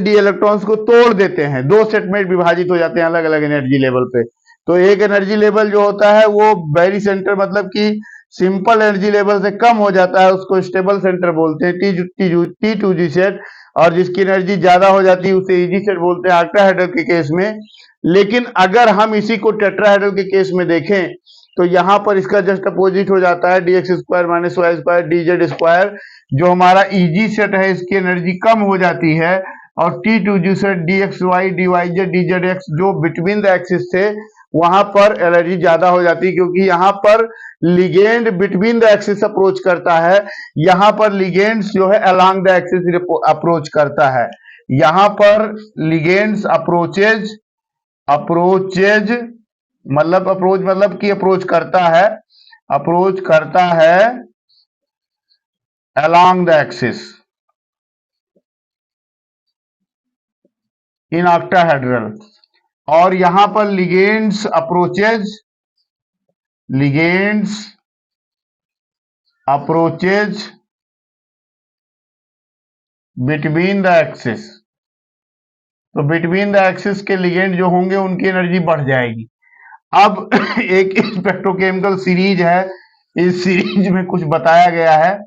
डी इलेक्ट्रॉन्स को तोड़ देते हैं, दो सेट में विभाजित हो जाते हैं अलग अलग एनर्जी लेवल पे। तो एक एनर्जी लेवल जो होता है वो बैरी सेंटर मतलब कि सिंपल एनर्जी लेवल से कम हो जाता है, उसको स्टेबल सेंटर बोलते हैं, T2G सेट, और जिसकी एनर्जी ज्यादा हो जाती है उसे EG सेट बोलते हैं ऑक्टाहेड्रल के केस में। लेकिन अगर हम इसी को टेट्राहेड्रल के केस में देखें तो यहां पर इसका जस्ट अपोजिट हो जाता है, D X square minus Y square D Z square, जो हमारा EG सेट है इसकी एनर्जी कम हो जाती है और T2G set D X Y D Y Z D Z X जो बिटवीन द एक्सिस थे वहां पर एनर्जी ज्यादा हो जाती है, क्योंकि यहां पर ligand between the axis approach करता है, यहां पर लिगेंड्स जो है अलोंग द एक्सिस अप्रोच करता है। यहां पर लिगेंड्स अप्रोचेज मतलब कि अप्रोच करता है along the axis in octahedral, और यहां पर ligands approaches between the axis, तो बिटवीन द एक्सिस के लिगेंड जो होंगे उनकी एनर्जी बढ़ जाएगी। अब एक स्पेक्ट्रोकेमिकल सीरीज है, इस सीरीज में कुछ बताया गया है,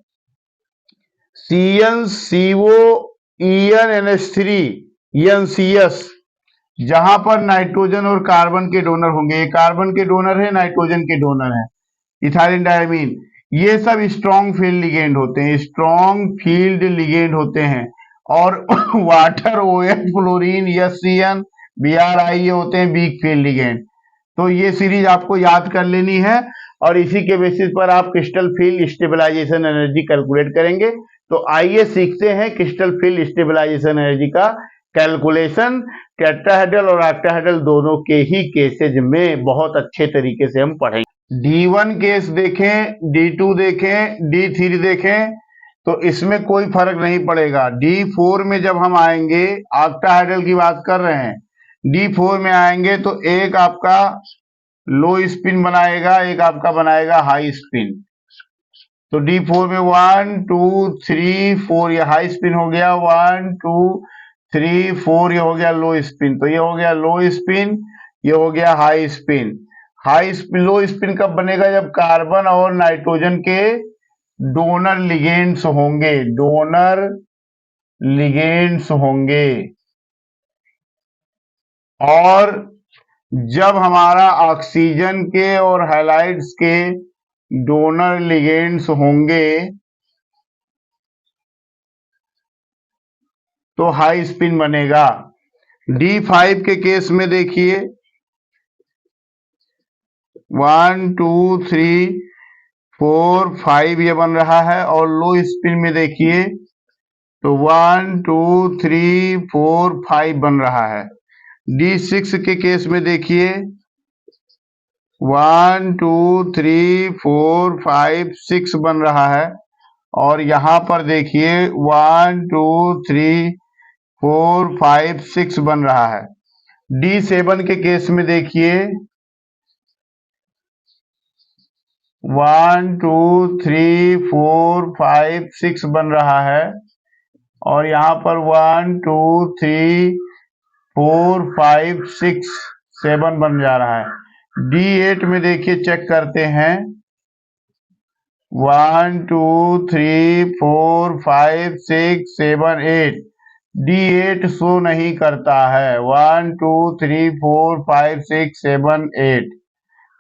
CnCO EnNH3 जहां पर नाइट्रोजन और कार्बन के डोनर होंगे, ये कार्बन के डोनर है, नाइट्रोजन के डोनर है, इथाइलिन डायमीन, ये सब स्ट्रॉन्ग फील्ड लिगेंड होते हैं, और water OH fluorine SCN BRI ये होते हैं वीक फील्ड लिगेंड। तो ये सीरीज आपको याद कर लेनी है और इसी के बेसिस पर आप crystal field stabilisation energy calculate करेंगे। तो आइए सीखते हैं क्रिस्टल फील्ड स्टेबलाइजेशन एनर्जी का कैलकुलेशन, टेट्राहेड्रल और ऑक्टाहेड्रल दोनों के ही केसेज में बहुत अच्छे तरीके से हम पढ़ेंगे। D1 केस देखें, D2 देखें, D3 देखें, तो इसमें कोई फर्क नहीं पड़ेगा। D4 में जब हम आएंगे, ऑक्टाहेड्रल की बात कर रहे हैं, D4 में आएंगे तो एक आपका लो स्पिन बनाएगा, एक आपका बनाएगा हाई स्पिन। तो D4 में 1 2 3 4 ये हाई स्पिन हो गया, 1 2 3 4 ये हो गया लो स्पिन। तो ये हो गया लो स्पिन, ये हो गया हाई स्पिन। हाई स्पिन लो स्पिन कब बनेगा? जब कार्बन और नाइट्रोजन के डोनर लिगेंड्स होंगे, डोनर लिगेंड्स होंगे। और जब हमारा ऑक्सीजन के और हैलाइड्स के डोनर लिगेंड्स होंगे तो हाई स्पिन बनेगा। D5 के केस में देखिए 1 2 3 4 5 ये बन रहा है, और लो स्पिन में देखिए तो 1 2 3 4 5 बन रहा है। D6 के केस में देखिए 1 2 3 4 5 6 बन रहा है, और यहां पर देखिए 1 2 3 4 5 6 बन रहा है। D7 के केस में देखिए 1 2 3 4 5 6 बन रहा है, और यहाँ पर 1 2 3 4 5 6 7 बन जा रहा है। D8 में देखिए, चेक करते हैं 1 2 3 4 5 6 7 8। D8 शो नहीं करता है। 1 2 3 4 5 6 7 8।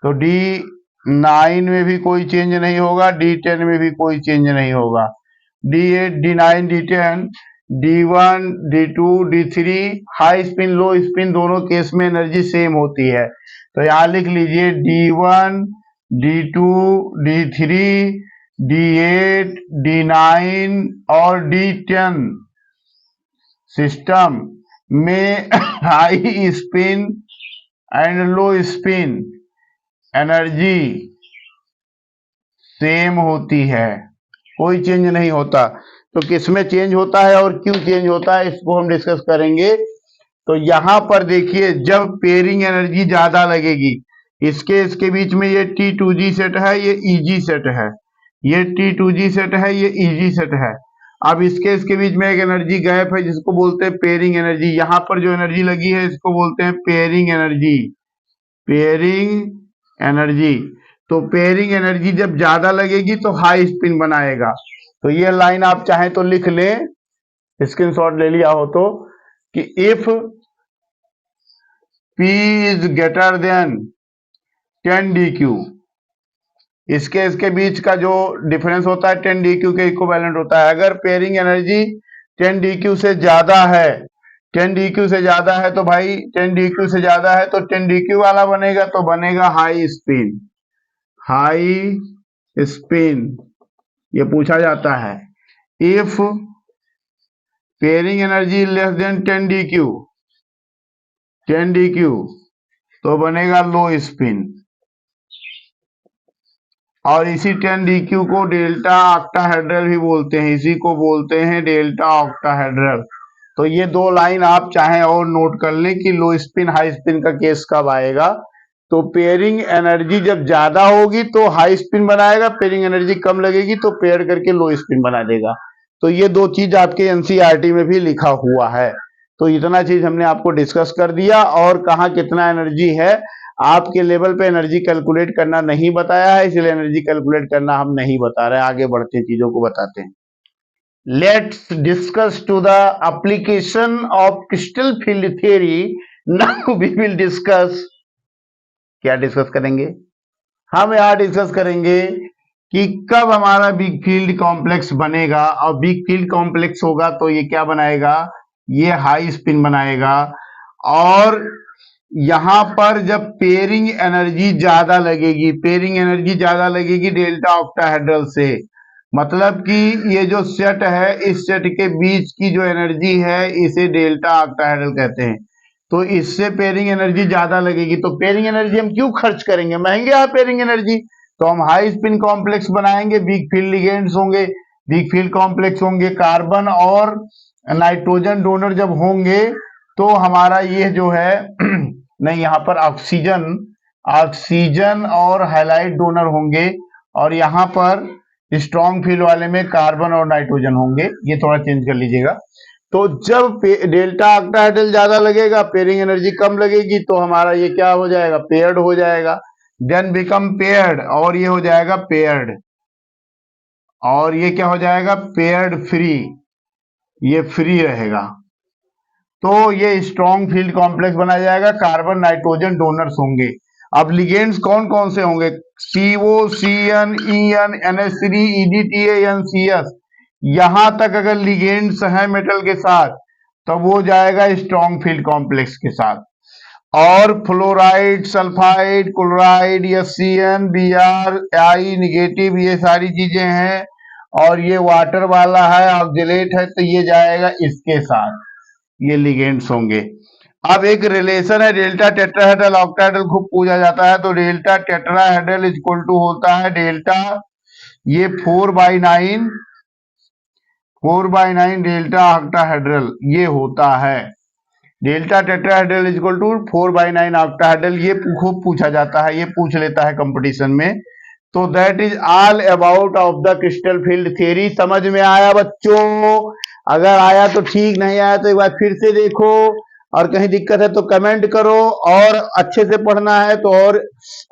तो D9 में भी कोई चेंज नहीं होगा, D10 में भी कोई चेंज नहीं होगा। D8 D9 D10 D1 D2 D3 high spin लो स्पिन दोनों केस में एनर्जी सेम होती है। तो यहाँ लिख लीजिए D1 D2 D3 D8 D9 और D10 सिस्टम में high spin and low spin energy same होती है, कोई चेंज नहीं होता। तो किसमें चेंज होता है और क्यों चेंज होता है, इसको हम डिस्कस करेंगे। तो यहां पर देखिए, जब पेयरिंग एनर्जी ज्यादा लगेगी, इसके बीच में ये T2G सेट है, ये EG सेट है, ये T2G सेट है, ये EG सेट है। अब इसके बीच में एक एनर्जी गैप है जिसको बोलते हैं पेयरिंग एनर्जी। यहां पर जो एनर्जी लगी है इसको बोलते हैं पेयरिंग एनर्जी, पेयरिंग एनर्जी। तो पेयरिंग एनर्जी जब ज्यादा लगेगी तो हाई स्पिन बनाएगा। तो ये लाइन आप चाहें तो लिख लें, स्क्रीनशॉट ले लिया हो तो, कि if P is greater than 10 DQ, इसके बीच का जो डिफरेंस होता है 10 DQ के इक्विवेलेंट होता है। अगर पेयरिंग एनर्जी 10 DQ से ज्यादा है, 10 DQ से ज्यादा है तो भाई 10 DQ से ज्यादा है तो 10 DQ वाला बनेगा, तो बनेगा हाई स्पिन, हाई स्पिन। ये पूछा जाता है, if pairing energy less than 10 DQ, 10 DQ तो बनेगा लो स्पिन। और इसी 10 DQ को डेल्टा ऑक्टाहेड्रल भी बोलते हैं, इसी को बोलते हैं डेल्टा ऑक्टाहेड्रल। तो ये दो लाइन आप चाहें और नोट कर लें कि लो स्पिन हाई स्पिन का केस कब आएगा। तो पेयरिंग एनर्जी जब ज्यादा होगी तो हाई स्पिन बनाएगा, पेयरिंग एनर्जी कम लगेगी तो पेयर करके लो स्पिन बना देगा। तो ये दो चीज आपके NCERT में भी लिखा हुआ है। तो इतना चीज हमने आपको डिस्कस कर दिया, और कहाँ कितना एनर्जी है आपके लेवल पे एनर्जी कैलकुलेट करना नहीं बताया है, इसलिए एनर्जी कैलकुलेट करना हम नहीं बता रहे, आगे बढ़ते चीजों को बताते हैं। Let's discuss to the application of crystal field theory. Now we will discuss, क्या डिस्कस करेंगे हम यहाँ, डिस्कस करेंगे कि कब हमारा बिग फील्ड कॉम्प्लेक्स बनेगा, और बिग फील्ड कॉम्प्लेक्स होगा तो ये क्या बनाएगा, ये हाई स्पिन बनाएगा। और यहां पर जब पेयरिंग एनर्जी ज्यादा लगेगी, पेयरिंग एनर्जी ज्यादा लगेगी डेल्टा ऑक्टाहेड्रल से, मतलब कि ये जो सेट है इस सेट के बीच की जो एनर्जी है इसे डेल्टा ऑक्टाहेड्रल कहते हैं। तो इससे पेयरिंग एनर्जी ज्यादा लगेगी, तो पेयरिंग एनर्जी हम क्यों खर्च करेंगे, महंगे है पेयरिंग एनर्जी, तो हम हाई स्पिन कॉम्प्लेक्स बनाएंगे, बिग फील्ड लिगेंड्स होंगे, वीक फील्ड कॉम्प्लेक्स होंगे। कार्बन और नाइट्रोजन डोनर जब होंगे तो हमारा ये जो है नहीं, यहाँ पर ऑक्सीजन और हैलाइड डोनर होंगे, और यहाँ पर स्ट्रॉन्ग फील्ड वाले में कार्बन और नाइट्रोजन होंगे। ये थोड़ा चेंज कर लीजिएगा। तो जब डेल्टा ऑक्टाहेड्रल ज्यादा लगेगा, पेयरिंग एनर्जी कम लगेगी, तो हमारा ये क्या हो जाएगा, पेयर्ड हो जाएगा। देन बिकम पेयर्ड, और ये हो जाएगा पेयर्ड, और ये क्या हो जाएगा, पेयर्ड फ्री, ये फ्री रहेगा। तो ये स्ट्रॉन्ग फील्ड कॉम्प्लेक्स बना जाएगा, कार्बन नाइट्रोजन डोनर्स होंगे। अब लिगेंड्स कौन कौन से होंगे, CO, CN, EN, NH3, EDTA, NCS, यहां तक अगर लिगेंड्स हैं मेटल के साथ तो वो जाएगा स्ट्रॉन्ग फील्ड कॉम्प्लेक्स के साथ। और fluoride, sulphide, chloride, SCN, Br, I negative, ये सारी चीजें हैं, और ये वाटर वाला है, ऑक्जेलेट है, तो ये जाएगा इसके साथ, ये लिगेंड्स होंगे। अब एक रिलेशन है डेल्टा टेट्राहेड्रल ऑक्टाहेड्रल, खूब पूछा जाता है। तो डेल्टा टेट्राहेड्रल इक्वल टू होता है डेल्टा, ये 4/9 डेल्टा ऑक्टाहेड्रल ये होता है। Delta tetrahedral equal to 4/9 octahedral, ये खूब पूछा जाता है, ये पूछ लेता है कंपटीशन में। तो that is all about of the crystal field theory. समझ में आया बच्चों? अगर आया तो ठीक, नहीं आया तो एक बार फिर से देखो, और कहीं दिक्कत है तो कमेंट करो। और अच्छे से पढ़ना है तो और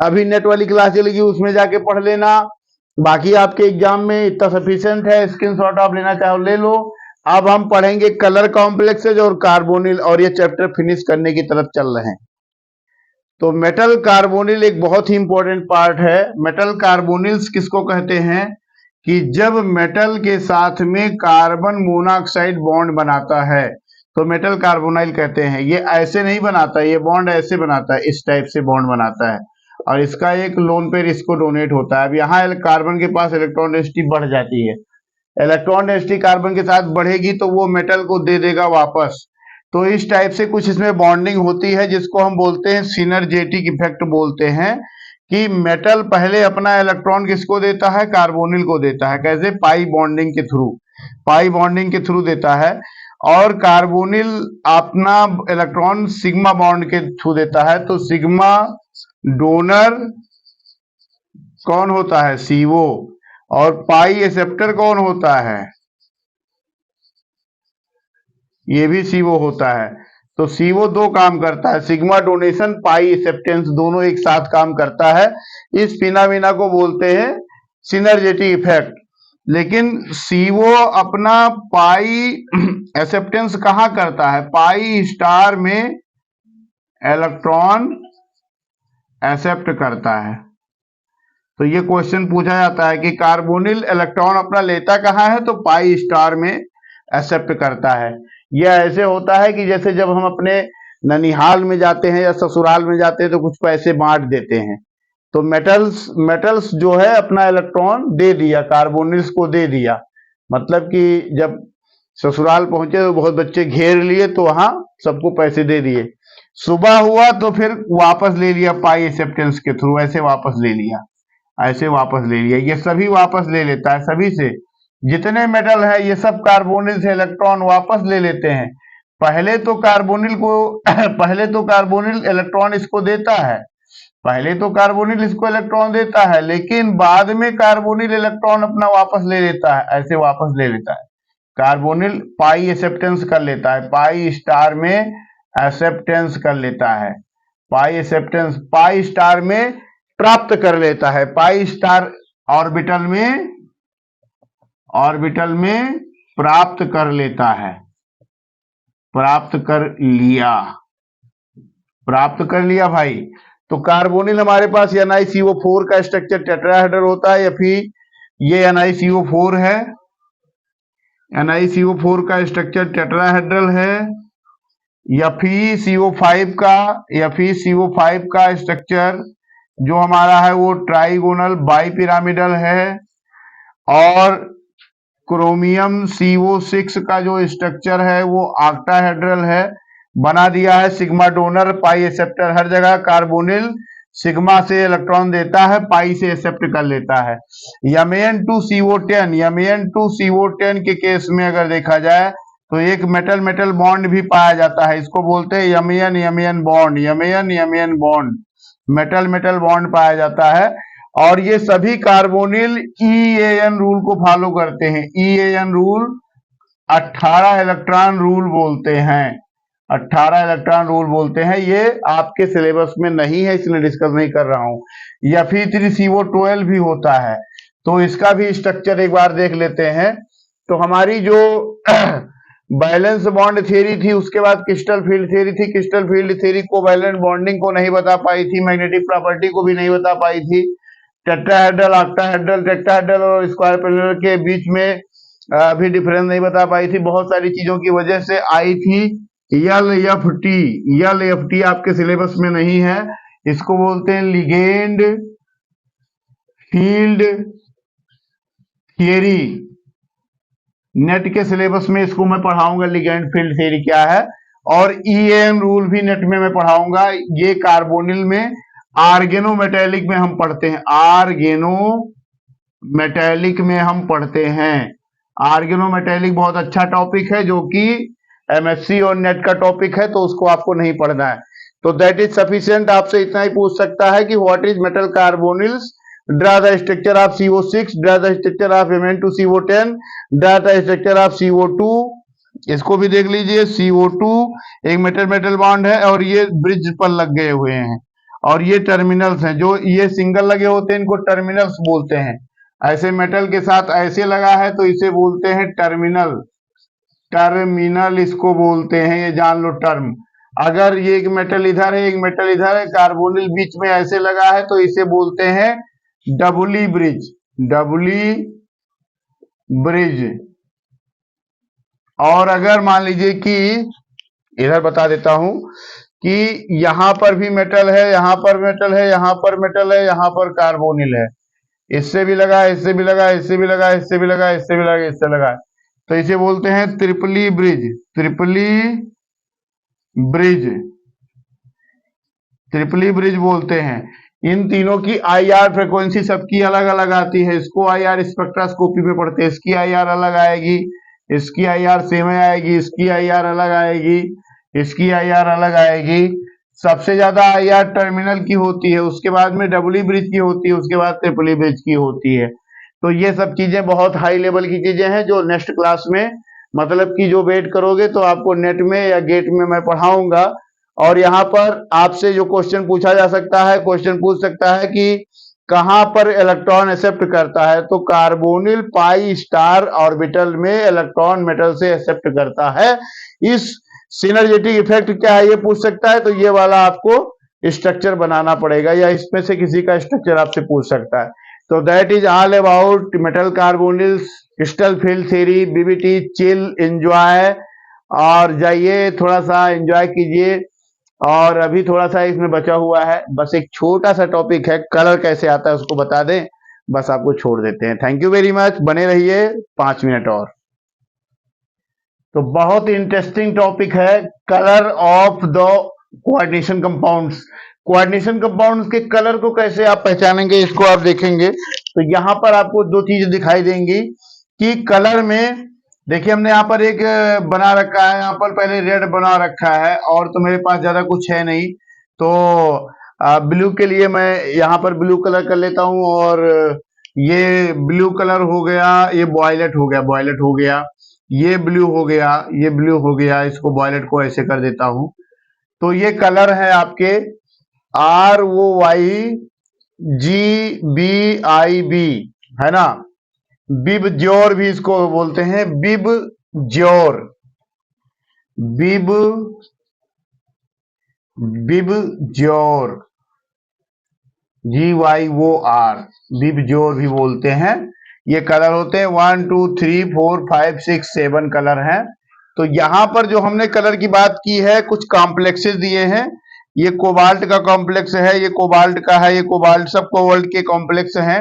अभी नेट वाली क्लास चलेगी, उसमें जाके पढ़ लेना। बाकी आपके एग्जाम में इतना सफिशिएंट है, स्क्रीनशॉट आप लेना चाहो ले लो। अब हम पढ़ेंगे कलर कॉम्प्लेक्सेज और कार्बोनिल, और ये चैप्टर फिनिश करने की तरफ चल रहे हैं। तो मेटल कार्बोनिल एक बहुत ही इंपॉर्टेंट पार्ट है। मेटल कार्बोनिल्स किसको कहते हैं कि जब मेटल के साथ में कार्बन मोनोऑक्साइड बॉन्ड बनाता है तो मेटल कार्बोनाइल कहते हैं। ये ऐसे नहीं बनाता, ये बॉन्ड ऐसे बनाता है, इस टाइप से बॉन्ड बनाता है, और इसका एक लोन पेयर इसको डोनेट होता है। अब यहाँ कार्बन के पास इलेक्ट्रॉन डेंसिटी बढ़ जाती है, इलेक्ट्रॉन डेंसिटी कार्बन के साथ बढ़ेगी तो वो मेटल को दे देगा वापस। तो इस टाइप से कुछ इसमें बॉन्डिंग होती है, जिसको हम बोलते हैं सिनर्जेटिक इफेक्ट बोलते हैं, कि मेटल पहले अपना इलेक्ट्रॉन किसको देता है, कार्बोनिल को देता है। कैसे, पाई बॉन्डिंग के थ्रू, पाई बॉन्डिंग के थ्रू देता है, और कार्बोनिल अपना इलेक्ट्रॉन सिग्मा बॉन्ड के थ्रू देता है। तो सिग्मा डोनर कौन होता है, CO, और पाई एक्सेप्टर कौन होता है, ये भी CO होता है। तो CO दो काम करता है, सिग्मा डोनेशन, पाई एक्सेप्टेंस, दोनों एक साथ काम करता है। इस फिनोमेना को बोलते हैं सिनर्जेटिक इफेक्ट। लेकिन CO अपना पाई एक्सेप्टेंस कहां करता है, पाई स्टार में इलेक्ट्रॉन एक्सेप्ट करता है। तो ये क्वेश्चन पूछा जाता है कि कार्बोनिल इलेक्ट्रॉन अपना लेता कहां है, तो पाई स्टार में एक्सेप्ट करता है। यह ऐसे होता है कि जैसे जब हम अपने ननिहाल में जाते हैं या ससुराल में जाते हैं तो कुछ पैसे बांट देते हैं। तो मेटल्स जो है अपना इलेक्ट्रॉन दे दिया, कार्बोनिल्स को दे दिया। मतलब कि जब ससुराल पहुंचे तो बहुत बच्चे घेर लिए, तो वहां सबको पैसे दे दिए। सुबह हुआ तो फिर वापस ले लिया पाई एक्सेप्टेंस के थ्रू, ऐसे वापस ले लिया, ऐसे वापस ले लिया। ये सभी वापस ले लेता है, सभी से जितने मेटल है ये सब कार्बोनिल से इलेक्ट्रॉन वापस ले लेते हैं। पहले तो कार्बोनिल को पहले तो कार्बोनिल इलेक्ट्रॉन इसको देता है, पहले तो कार्बोनिल इसको इलेक्ट्रॉन देता है, लेकिन बाद में कार्बोनिल इलेक्ट्रॉन अपना वापस ले लेता है, ऐसे वापस ले लेता है। कार्बोनिल पाई एक्सेप्टेंस कर लेता है, पाई स्टार में एक्सेप्टेंस कर लेता है, पाई एक्सेप्टेंस पाई स्टार में प्राप्त कर लेता है, पाई स्टार ऑर्बिटल में प्राप्त कर लेता है, प्राप्त कर लिया भाई। तो कार्बोनिल हमारे पास NiCO4 का स्ट्रक्चर टेट्राहेड्रल होता है, या फिर ये NiCO4 है, NiCO4 का स्ट्रक्चर टेट्राहेड्रल है, या फिर CO5 का स्ट्रक्चर जो हमारा है वो ट्राइगोनल बाइपिरामिडल है, और क्रोमियम CO6 का जो स्ट्रक्चर है वो ऑक्टाहेड्रल है। बना दिया है सिग्मा डोनर, पाई एक्सेप्टर, हर जगह कार्बोनिल सिग्मा से इलेक्ट्रॉन देता है, पाई से एक्सेप्ट कर लेता है। Mn2CO10, Mn2CO10 के केस में अगर देखा जाए तो एक मेटल मेटल बॉन्ड भी पाया जाता है, इसको बोलते हैं Mn bond, Mn bond, metal metal bond पाया जाता है। और ये सभी कार्बोनिल EAN रूल को फॉलो करते हैं। EAN रूल 18 इलेक्ट्रॉन रूल बोलते हैं, 18 इलेक्ट्रॉन रूल बोलते हैं। ये आपके सिलेबस में नहीं है, इसलिए डिस्कस नहीं कर रहा हूं। Fe3CO12 भी होता है, तो इसका भी स्ट्रक्चर एक बार देख लेते हैं। तो हमारी जो बैलेंस बॉन्ड थ्योरी थी, उसके बाद क्रिस्टल फील्ड थ्योरी थी। क्रिस्टल फील्ड थ्योरी को वैलेंट बॉन्डिंग को नहीं बता पाई थी, मैग्नेटिक प्रॉपर्टी को भी नहीं बता पाई थी। टेट्राहेड्रल, ऑक्टाहेड्रल, टेट्राहेड्रल और स्क्वायर पेरिलेल के बीच में भी डिफरेंस नहीं बता पाई थी। बहुत सारी चीजों की वजह से आई थी LFT। LFT आपके सिलेबस में नहीं है, इसको बोलते हैं लिगेंड फील्ड थियरी। नेट के सिलेबस में इसको मैं पढ़ाऊंगा, लिगेंड फील्ड थियरी क्या है। और EAN रूल भी नेट में मैं पढ़ाऊंगा। ये कार्बोनिल में आर्गेनोमेटेलिक में हम पढ़ते हैं, आर्गेनोमेटेलिक में हम पढ़ते हैं। आर्गेनोमेटेलिक बहुत अच्छा टॉपिक है, जो कि MSc और नेट का टॉपिक है, तो उसको आपको नहीं पढ़ना है। तो दैट इज सफिशिएंट। आपसे इतना ही पूछ सकता है कि what is metal carbonyls, draw the structure of CO6, draw the structure of Mn2CO10, draw the structure of CO2। इसको भी देख लीजिए, CO2 एक मेटल मेटल बॉन्ड है और ये ब्रिज पर लग गए हुए हैं, और ये टर्मिनल्स हैं। जो ये सिंगल लगे होते हैं इनको टर्मिनल्स बोलते हैं। ऐसे मेटल के साथ ऐसे लगा है तो इसे बोलते हैं टर्मिनल, टर्मिनल इसको बोलते हैं, ये जान लो टर्म। अगर ये एक मेटल इधर है, एक मेटल इधर है, कार्बोनिल बीच में ऐसे लगा है, तो इसे बोलते हैं डबली ब्रिज, डबली ब्रिज। और अगर मान लीजिए कि इधर बता देता हूं कि यहां पर भी मेटल है, यहां पर मेटल है, यहां पर मेटल है, यहां पर कार्बोनिल है, इससे भी लगा, इससे भी लगा, इससे भी लगा, इससे भी लगा, इससे भी लगा, इससे लगा, तो इसे बोलते हैं ट्रिपली ब्रिज, ट्रिपली ब्रिज, ट्रिपली ब्रिज बोलते हैं। इन तीनों की IR फ्रीक्वेंसी सबकी अलग अलग आती है। इसको IR स्पेक्ट्रोस्कोपी में पढ़ते हैं, इसकी IR अलग आएगी, इसकी IR सेम आएगी, इसकी IR अलग आएगी, इसकी IR अलग आएगी। सबसे ज्यादा IR टर्मिनल की होती है, उसके बाद में डबली ब्रिज की होती है, उसके बाद ट्रिपली ब्रिज की होती है। तो ये सब चीजें बहुत हाई लेवल की चीजें हैं, जो नेक्स्ट क्लास में मतलब कि जो वेट करोगे तो आपको नेट में या गेट में मैं पढ़ाऊंगा। और यहाँ पर आपसे जो क्वेश्चन पूछा जा सकता है, क्वेश्चन पूछ सकता है कि कहां पर इलेक्ट्रॉन एक्सेप्ट करता है, तो कार्बोनिल पाई स्टार ऑर्बिटल में इलेक्ट्रॉन मेटल से एक्सेप्ट करता है। इस सिनर्जेटिक इफेक्ट क्या है ये पूछ सकता है, तो ये वाला आपको स्ट्रक्चर बनाना पड़ेगा, या इसमें से किसी का स्ट्रक्चर आपसे पूछ सकता है। तो that is all about metal carbonyls, crystal field theory, BBT। Chill, enjoy, और जाइए थोड़ा सा एंजॉय कीजिए। और अभी थोड़ा सा इसमें बचा हुआ है, बस एक छोटा सा टॉपिक है, कलर कैसे आता है उसको बता दें, बस आपको छोड़ देते हैं। थैंक यू वेरी मच, बने रहिए 5 मिनट और। तो बहुत इंटरेस्टिंग टॉपिक है, colour of the coordination compounds. Coordination compounds के कलर को कैसे आप पहचानेंगे, इसको आप देखेंगे तो यहां पर आपको दो चीजें दिखाई देंगी कि कलर में देखिए, हमने यहाँ पर एक बना रखा है, यहाँ पर पहले रेड बना रखा है, और तो मेरे पास ज्यादा कुछ है नहीं, तो ब्लू के लिए मैं यहाँ पर ब्लू कलर कर लेता हूँ। और ये ब्लू कलर हो गया, ये वॉयलेट हो गया, वॉयलेट हो गया, ये ब्लू हो गया, ये ब्लू हो गया, इसको वॉयलेट को ऐसे कर देता हूं। तो ये कलर है आपके ROYGBIB, है ना। बिब ज्योर भी इसको बोलते हैं, बिब ज्योर, बिब बिब ज्योर, GYOR, बिब ज्योर भी बोलते हैं। ये कलर होते हैं 1 2 3 4 5 6 7 कलर हैं। तो यहां पर जो हमने कलर की बात की है, कुछ कॉम्प्लेक्सेस दिए हैं। ये कोबाल्ट का कॉम्प्लेक्स है, ये कोबाल्ट का है, ये कोबाल्ट, सब कोबाल्ट के कॉम्प्लेक्स हैं।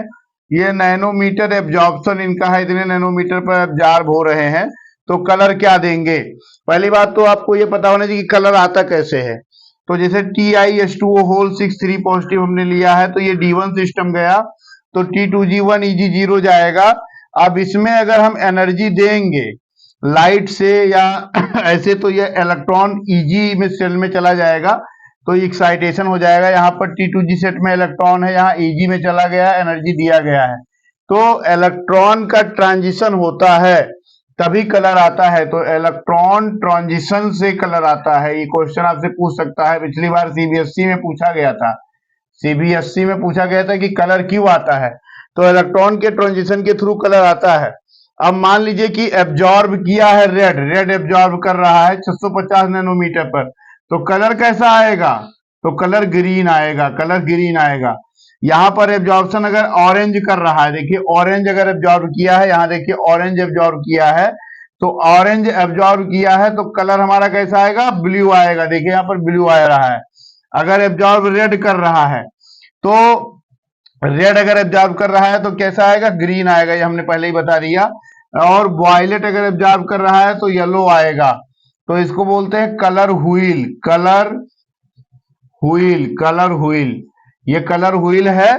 ये नैनोमीटर एब्जॉर्प्शन इनका है, इतने नैनोमीटर पर एब्जॉर्ब हो रहे हैं। तो कलर क्या देंगे, पहली बात तो आपको ये पता होना चाहिए कि कलर आता कैसे है। तो जैसे TiH2O होल 6 3 पॉजिटिव हमने लिया है तो ये D1 सिस्टम गया, तो T2G1 Eg0 जाएगा। अब इसमें अगर हम एनर्जी देंगे लाइट से या ऐसे, तो ये इलेक्ट्रॉन Eg में सेल में चला जाएगा, तो एक्साइटेशन हो जाएगा। यहाँ पर T2G सेट में इलेक्ट्रॉन है, यहाँ Eg में चला गया, एनर्जी दिया गया है, तो इलेक्ट्रॉन का ट्रांजिशन होता है तभी कलर आता है। तो इलेक्ट्रॉन ट्रांजिशन से कलर आता है। ये क्वेश्चन आपसे पूछ सकता है, पिछली बार सीबीएसई में पूछा गया था। सीबीएसई में पूछा गया था कि कलर क्यों आता है, तो इलेक्ट्रॉन के ट्रांजिशन के थ्रू कलर आता है। अब मान लीजिए कि एब्जॉर्ब किया है रेड एब्जॉर्ब कर रहा है 650 नैनोमीटर पर, तो कलर कैसा आएगा, तो कलर ग्रीन आएगा, कलर ग्रीन आएगा। यहाँ पर एब्जॉर्प्शन अगर ऑरेंज कर रहा है, देखिए ऑरेंज अगर एब्जॉर्ब किया है, यहाँ देखिए ऑरेंज एब्जॉर्ब किया है, तो ऑरेंज एब्जॉर्ब किया है तो कलर हमारा कैसा आएगा, ब्लू आएगा। देखिए यहाँ पर ब्लू आ रहा है। अगर एब्जॉर्ब रेड कर रहा है तो रेड अगर एब्जॉर्ब कर रहा है तो कैसा आएगा, ग्रीन आएगा, ये हमने पहले ही बता दिया। और वायलेट अगर एब्जॉर्ब कर रहा है तो येलो आएगा। तो इसको बोलते हैं colour wheel, colour wheel, colour wheel. ये कलर व्हील है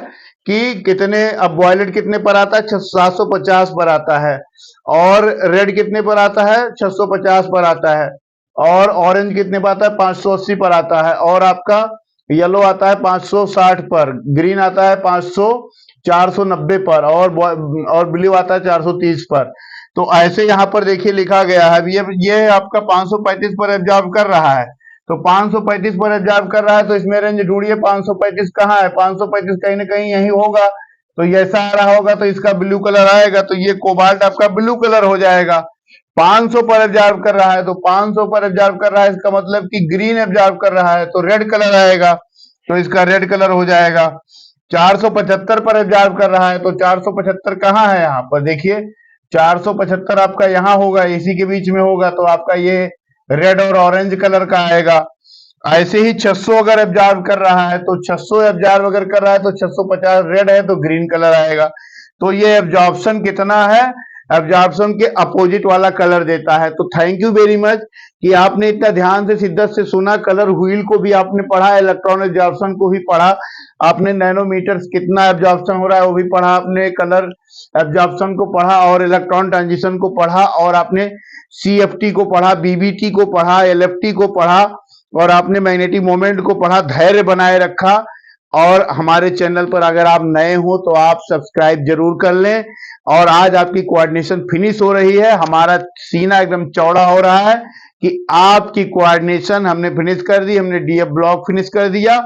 कि कितने, अब वायलेट कितने पर आता है, 750 पर आता है, और रेड कितने पर आता है, 650 पर आता है, और ऑरेंज कितने पर आता है, 580 पर आता है, और आपका येलो आता है 560 पर, ग्रीन आता है 490 पर, और ब्लू आता है 430 पर। तो ऐसे यहाँ पर देखिए लिखा गया है। ये आपका 535 पर एब्जॉर्ब कर रहा है, तो 535 पर एब्जॉर्ब कर रहा है, तो इसमें रेंज ढूंढिए 535 कहाँ है, 535 कहीं ना कहीं यही होगा, तो ये ऐसा आ रहा होगा, तो इसका ब्लू कलर आएगा, तो ये कोबाल्ट आपका ब्लू कलर हो जाएगा। 500 पर एब्जॉर्ब कर रहा है, तो 500 पर एब्जॉर्ब कर रहा है, इसका मतलब कि ग्रीन एब्जॉर्ब कर रहा है, तो रेड कलर आएगा, तो इसका रेड कलर हो जाएगा। 475 पर एब्जॉर्ब कर रहा है, तो 475 कहाँ है, यहाँ पर देखिए 475 आपका यहाँ होगा, इसी के बीच में होगा, तो आपका ये रेड और ऑरेंज कलर का आएगा। ऐसे ही 600 अगर एब्जॉर्ब कर रहा है, तो 600 एब्जॉर्ब अगर कर रहा है तो 650 रेड है, तो ग्रीन कलर आएगा। तो ये एब्जॉर्प्शन कितना है, एब्जॉर्प्शन के अपोजिट वाला कलर देता है। तो थैंक यू वेरी मच कि आपने इतना ध्यान से शिद्दत से सुना। कलर व्हील को भी आपने पढ़ा, इलेक्ट्रॉन एब्जॉर्प्शन को भी पढ़ा, आपने नैनोमीटर्स कितना एब्जॉर्प्शन हो रहा है वो भी पढ़ा, आपने कलर एब्जॉर्प्शन को पढ़ा, और इलेक्ट्रॉन ट्रांजिशन को पढ़ा, और आपने CFT को पढ़ा, BBT को पढ़ा, LFT को पढ़ा, और आपने मैग्नेटिक मोमेंट को पढ़ा। धैर्य बनाए रखा। और हमारे चैनल पर अगर आप नए हो तो आप सब्सक्राइब जरूर कर लें। और आज आपकी कोऑर्डिनेशन फिनिश हो रही है, हमारा सीना एकदम चौड़ा हो रहा है कि आपकी कोऑर्डिनेशन हमने फिनिश कर दी, हमने DF ब्लॉक फिनिश कर दिया।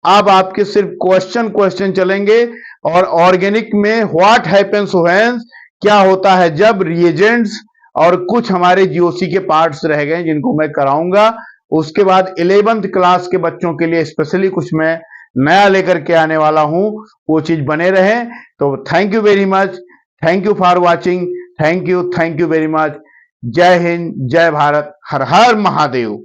अब आपके सिर्फ क्वेश्चन चलेंगे, और ऑर्गेनिक में व्हाट हैपेंस व्हेन, क्या होता है जब रिएजेंट्स, और कुछ हमारे GOC के पार्ट्स रह गए जिनको मैं कराऊंगा। उसके बाद 11th क्लास के बच्चों के लिए स्पेशली कुछ मैं नया लेकर के आने वाला हूं, वो चीज बने रहे। तो thank you very much, thank you for watching, thank you very much. जय हिंद, जय भारत, हर हर महादेव।